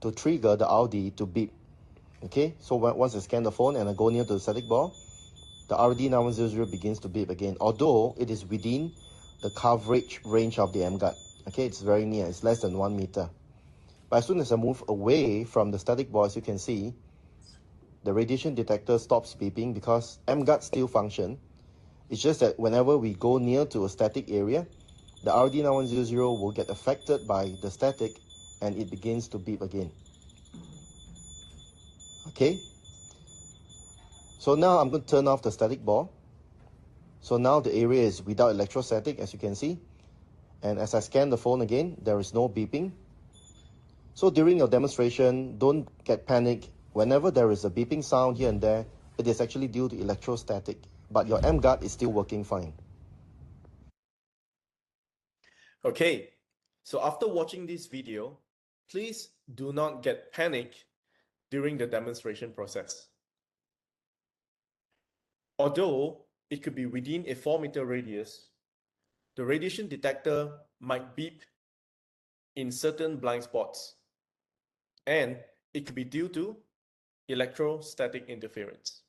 to trigger the RD to beep. Okay, so once I scan the phone and I go near to the static ball, the RD 9100 begins to beep again, although it is within the coverage range of the EmGuarde. Okay, it's very near, it's less than 1 meter. But as soon as I move away from the static ball, as you can see, the radiation detector stops beeping because EmGuarde still function. It's just that whenever we go near to a static area, the RD 9100 will get affected by the static and it begins to beep again. Okay, so now I'm going to turn off the static ball. So now the area is without electrostatic, as you can see. And as I scan the phone again, there is no beeping. So during your demonstration, don't get panicked. Whenever there is a beeping sound here and there, it is actually due to electrostatic, but your EmGuarde is still working fine. Okay, so after watching this video, please do not get panicked during the demonstration process. Although it could be within a 4-meter radius, the radiation detector might beep in certain blind spots, and it could be due to electrostatic interference.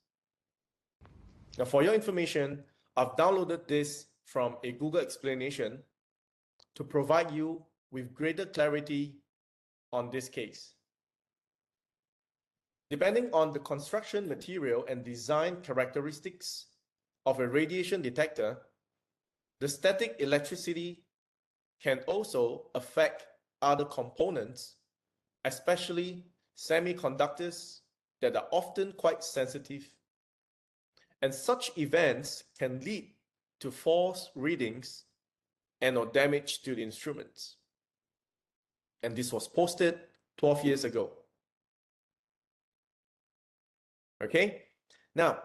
Now, for your information, I've downloaded this from a Google explanation to provide you with greater clarity on this case. Depending on the construction material and design characteristics of a radiation detector, the static electricity can also affect other components, especially semiconductors that are often quite sensitive, and such events can lead to false readings and or damage to the instruments. And this was posted 12 years ago. Okay, now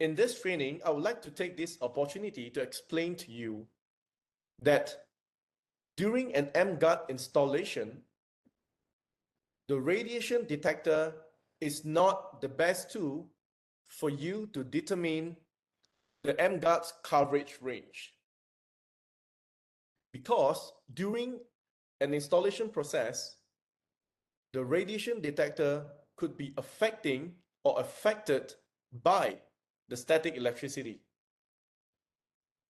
in this training, I would like to take this opportunity to explain to you that during an EmGuarde installation, the radiation detector is not the best tool for you to determine the EmGuarde's coverage range. Because during an installation process, the radiation detector could be affecting or affected by the static electricity.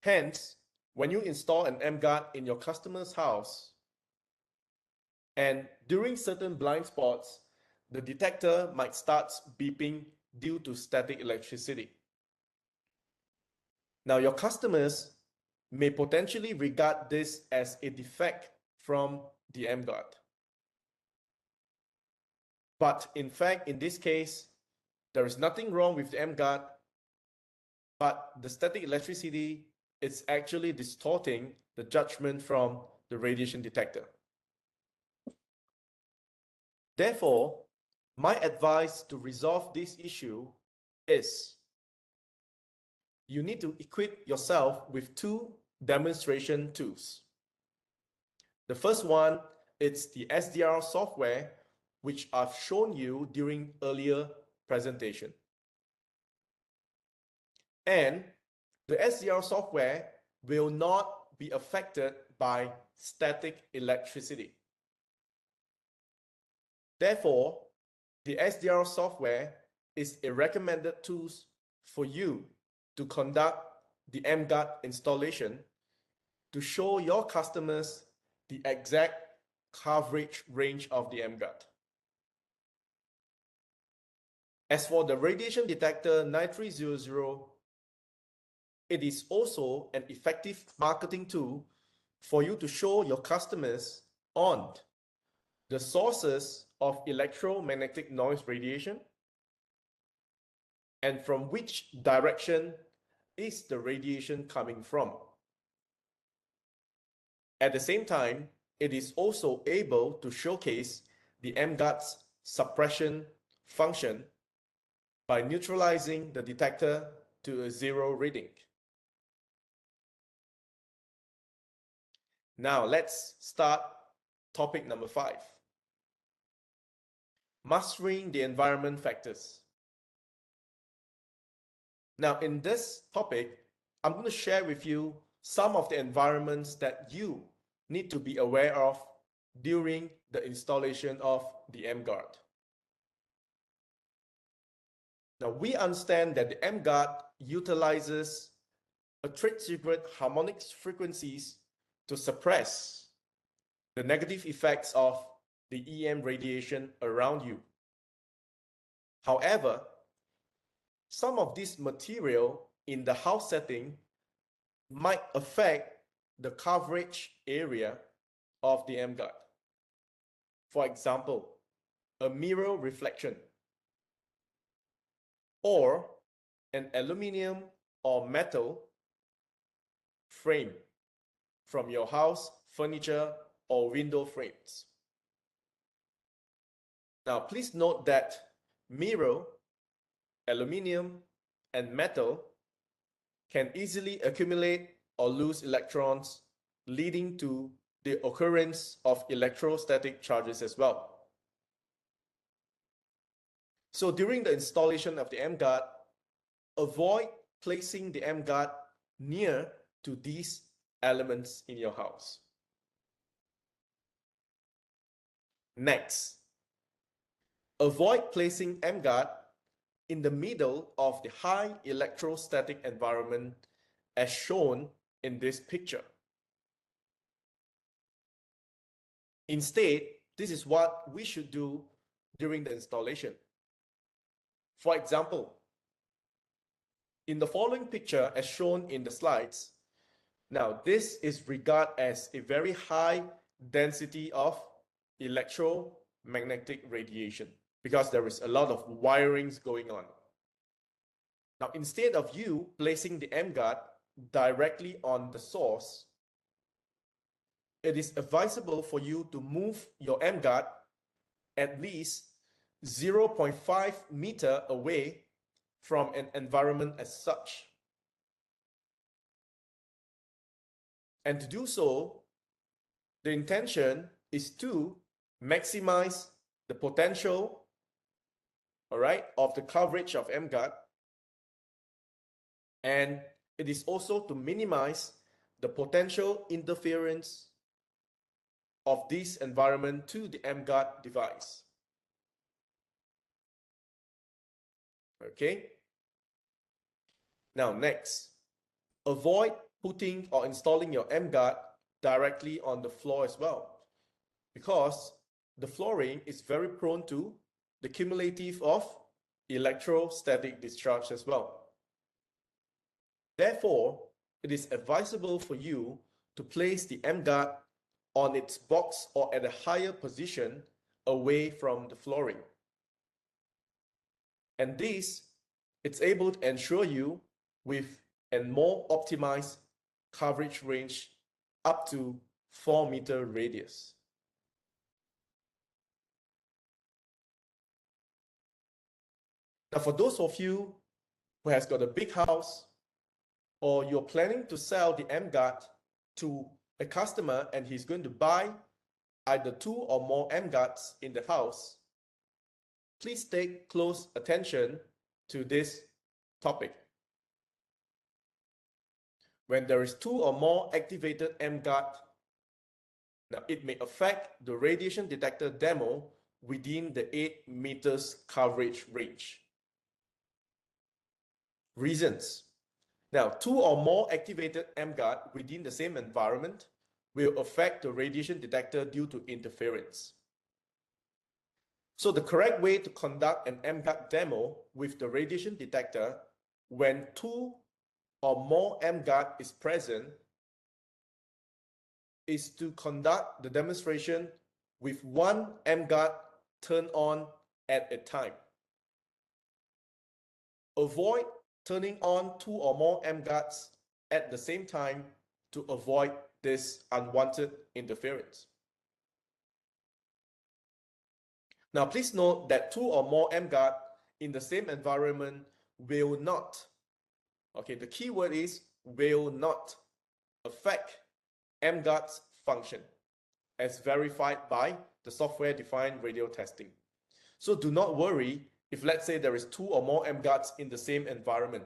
Hence, when you install an EmGuarde in your customer's house, and during certain blind spots, the detector might start beeping due to static electricity. Now, your customers may potentially regard this as a defect from the EmGuarde. But in fact, in this case, there is nothing wrong with the EmGuarde, but the static electricity is actually distorting the judgment from the radiation detector. Therefore, my advice to resolve this issue is you need to equip yourself with 2 demonstration tools. The first one is the SDR software, which I've shown you during earlier presentation. And the SDR software will not be affected by static electricity. Therefore, the SDR software is a recommended tool for you to conduct the EmGuarde installation to show your customers the exact coverage range of the EmGuarde. As for the radiation detector 9300, it is also an effective marketing tool for you to show your customers on the sources of electromagnetic noise radiation and from which direction is the radiation coming from. At the same time, it is also able to showcase the EmGuarde's suppression function by neutralizing the detector to a 0 reading. Now let's start topic number 5. Mastering the environment factors. Now in this topic, I'm going to share with you some of the environments that you need to be aware of during the installation of the EmGuarde. Now we understand that the EmGuarde utilizes a trade secret harmonic frequencies to suppress the negative effects of the EM radiation around you. However, some of this material in the house setting might affect the coverage area of the EmGuarde. For example, a mirror reflection or an aluminum or metal frame from your house, furniture, or window frames. Now, please note that mirror, aluminum, and metal can easily accumulate or lose electrons, leading to the occurrence of electrostatic charges as well. So during the installation of the EmGuarde, avoid placing the EmGuarde near to these elements in your house. Next, avoid placing EmGuarde in the middle of the high electrostatic environment as shown in this picture. Instead, this is what we should do during the installation. For example, in the following picture as shown in the slides, now this is regarded as a very high density of electromagnetic radiation because there is a lot of wirings going on. Now, instead of you placing the EmGuarde directly on the source, it is advisable for you to move your EmGuarde at least 0.5 meter away from an environment as such. And to do so, the intention is to maximize the potential, all right, of the coverage of EmGuarde, and it is also to minimize the potential interference of this environment to the EmGuarde device. Okay. Now next, avoid putting or installing your EmGuarde directly on the floor as well, because the flooring is very prone to the cumulative of electrostatic discharge as well. Therefore, it is advisable for you to place the EmGuarde on its box or at a higher position away from the flooring. And this, it's able to ensure you with a more optimized coverage range up to 4-meter radius. Now, for those of you who has got a big house, or you're planning to sell the EmGuarde to a customer and he's going to buy either 2 or more EmGuardes in the house, please take close attention to this topic. When there is 2 or more activated EmGuarde, now it may affect the radiation detector demo within the 8 meters coverage range. Reasons. Now, 2 or more activated EmGuarde within the same environment will affect the radiation detector due to interference. So the correct way to conduct an EmGuarde demo with the radiation detector when 2 or more EmGuarde is present is to conduct the demonstration with 1 EmGuarde turned on at a time. Avoid turning on 2 or more EmGuardes at the same time to avoid this unwanted interference. Now, please note that 2 or more EmGuarde in the same environment will not, okay, the key word is will not affect EmGuarde's function, as verified by the software-defined radio testing. So do not worry if, let's say, there is 2 or more EmGuardes in the same environment,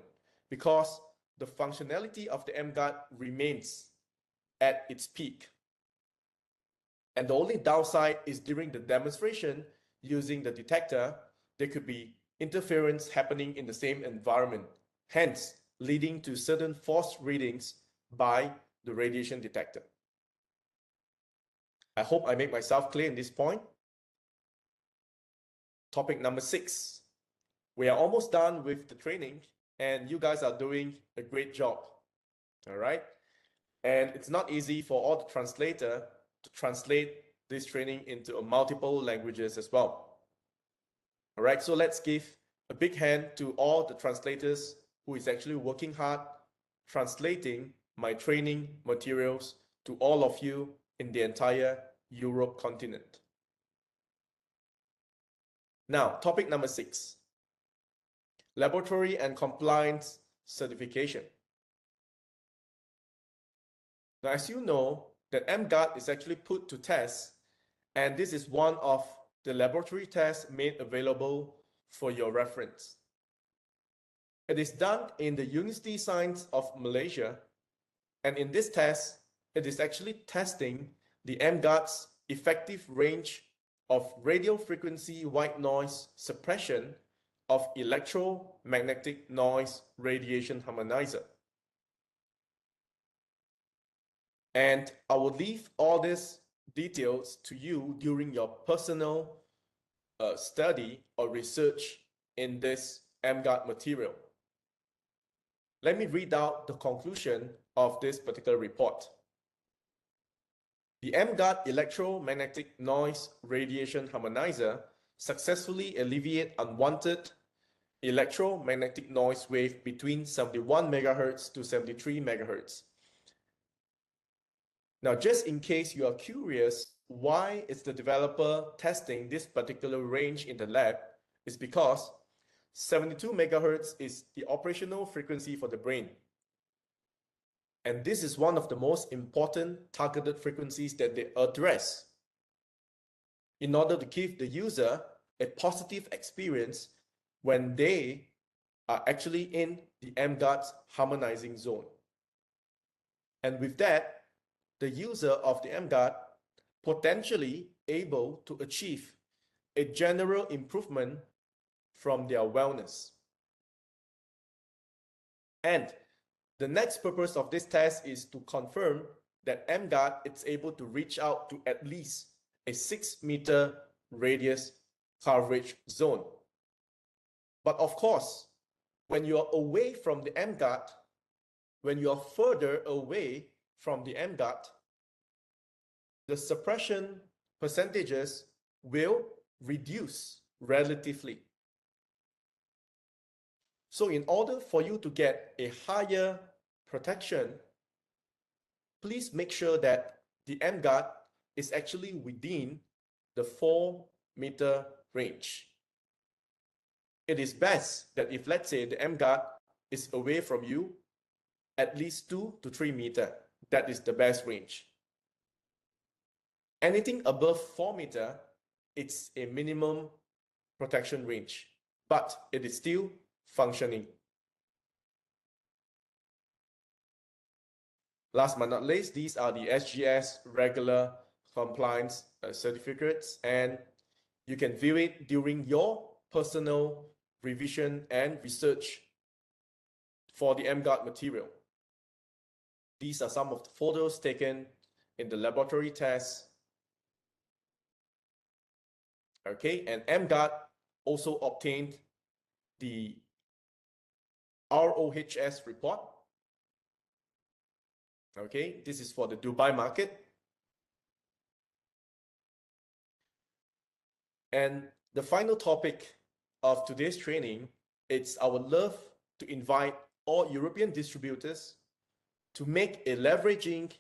because the functionality of the EmGuarde remains at its peak. And the only downside is during the demonstration using the detector, there could be interference happening in the same environment, hence leading to certain false readings by the radiation detector. I hope I make myself clear in this point. Topic number 6. We are almost done with the training and you guys are doing a great job. All right. And it's not easy for all the translator to translate this training into multiple languages as well. All right. So let's give a big hand to all the translators who is actually working hard translating my training materials to all of you in the entire Europe continent. Now, topic number 6, laboratory and compliance certification. Now, as you know, that EmGuarde is actually put to test, and this is one of the laboratory tests made available for your reference. It is done in the University Science of Malaysia, and in this test, it is actually testing the EmGuarde's effective range of radio frequency white noise suppression of electromagnetic noise radiation harmonizer. And I will leave all these details to you during your personal study or research in this EmGuarde material. Let me read out the conclusion of this particular report. The EmGuarde electromagnetic noise radiation harmonizer successfully alleviate unwanted electromagnetic noise wave between 71 MHz to 73 MHz. Now, just in case you are curious, why is the developer testing this particular range in the lab? Is because 72 MHz is the operational frequency for the brain. And this is one of the most important targeted frequencies that they address in order to give the user a positive experience when they are actually in the EmGuarde's harmonizing zone. And with that, the user of the EmGuarde potentially able to achieve a general improvement from their wellness. And the next purpose of this test is to confirm that EmGuarde is able to reach out to at least a 6-meter radius coverage zone. But of course, when you are away from the EmGuarde, when you are further away from the EmGuarde, the suppression percentages will reduce relatively. So in order for you to get a higher protection, please make sure that the EmGuarde is actually within the 4-meter range. It is best that if, let's say, the EmGuarde is away from you at least 2 to 3 meters, that is the best range. Anything above 4 meters, it's a minimum protection range, but it is still functioning. Last but not least, these are the SGS regular compliance certificates, and you can view it during your personal revision and research for the EmGuarde material. These are some of the photos taken in the laboratory tests. Okay, and EmGuarde also obtained the ROHS report. Okay, this is for the Dubai market. And the final topic of today's training, it's I would love to invite all European distributors to make a leveraging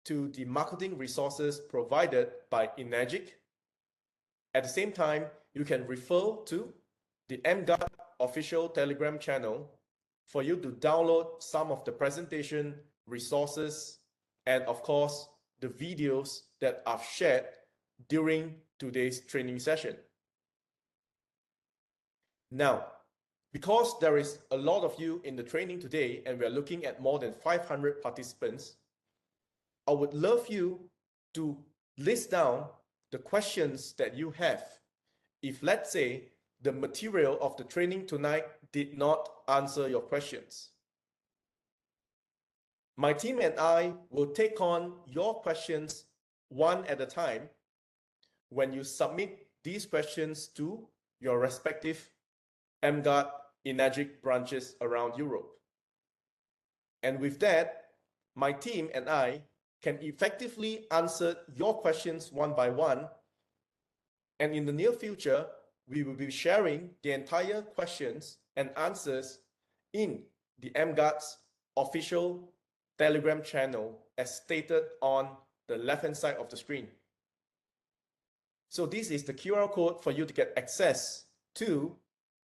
to the marketing resources provided by Enagic. At the same time, you can refer to the EmGuarde official Telegram channel for you to download some of the presentation resources and, of course, the videos that I've shared during today's training session. Now, because there is a lot of you in the training today and we are looking at more than 500 participants, I would love you to list down the questions that you have. If, let's say, the material of the training tonight did not answer your questions, my team and I will take on your questions one at a time when you submit these questions to your respective EmGuarde EnGuarde branches around Europe. And with that, my team and I can effectively answer your questions one by one. And in the near future, we will be sharing the entire questions and answers in the EmGuarde's official Telegram channel as stated on the left-hand side of the screen. So this is the QR code for you to get access to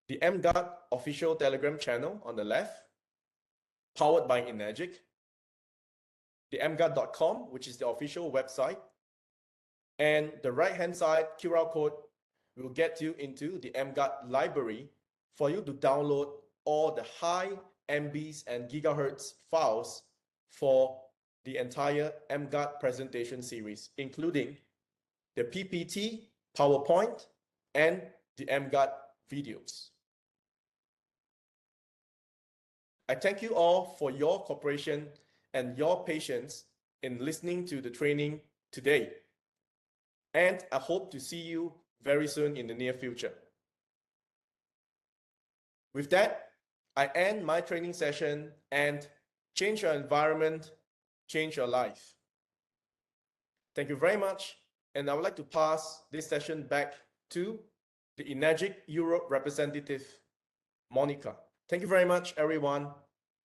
the EmGuarde official Telegram channel on the left, powered by EnGuarde, the emguarde.com, which is the official website, and the right-hand side QR code will get you into the EmGuarde library for you to download all the high MBs and gigahertz files for the entire EmGuarde presentation series, including the PPT, PowerPoint, and the EmGuarde videos. I thank you all for your cooperation and your patience in listening to the training today. And I hope to see you very soon in the near future. With that, I end my training session and change your environment, change your life. Thank you very much. And I would like to pass this session back to the EnGuarde Europe representative, Monica. Thank you very much, everyone.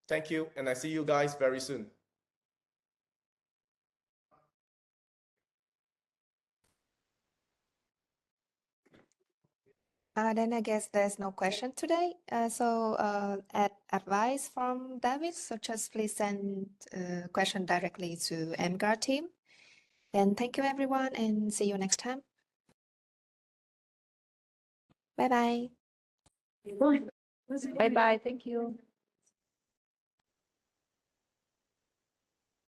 Thank you, and I see you guys very soon. Then I guess there's no question today. At advice from David, so just please send question directly to EmGuarde team. Then thank you everyone and see you next time. Bye bye. Bye bye. Thank you.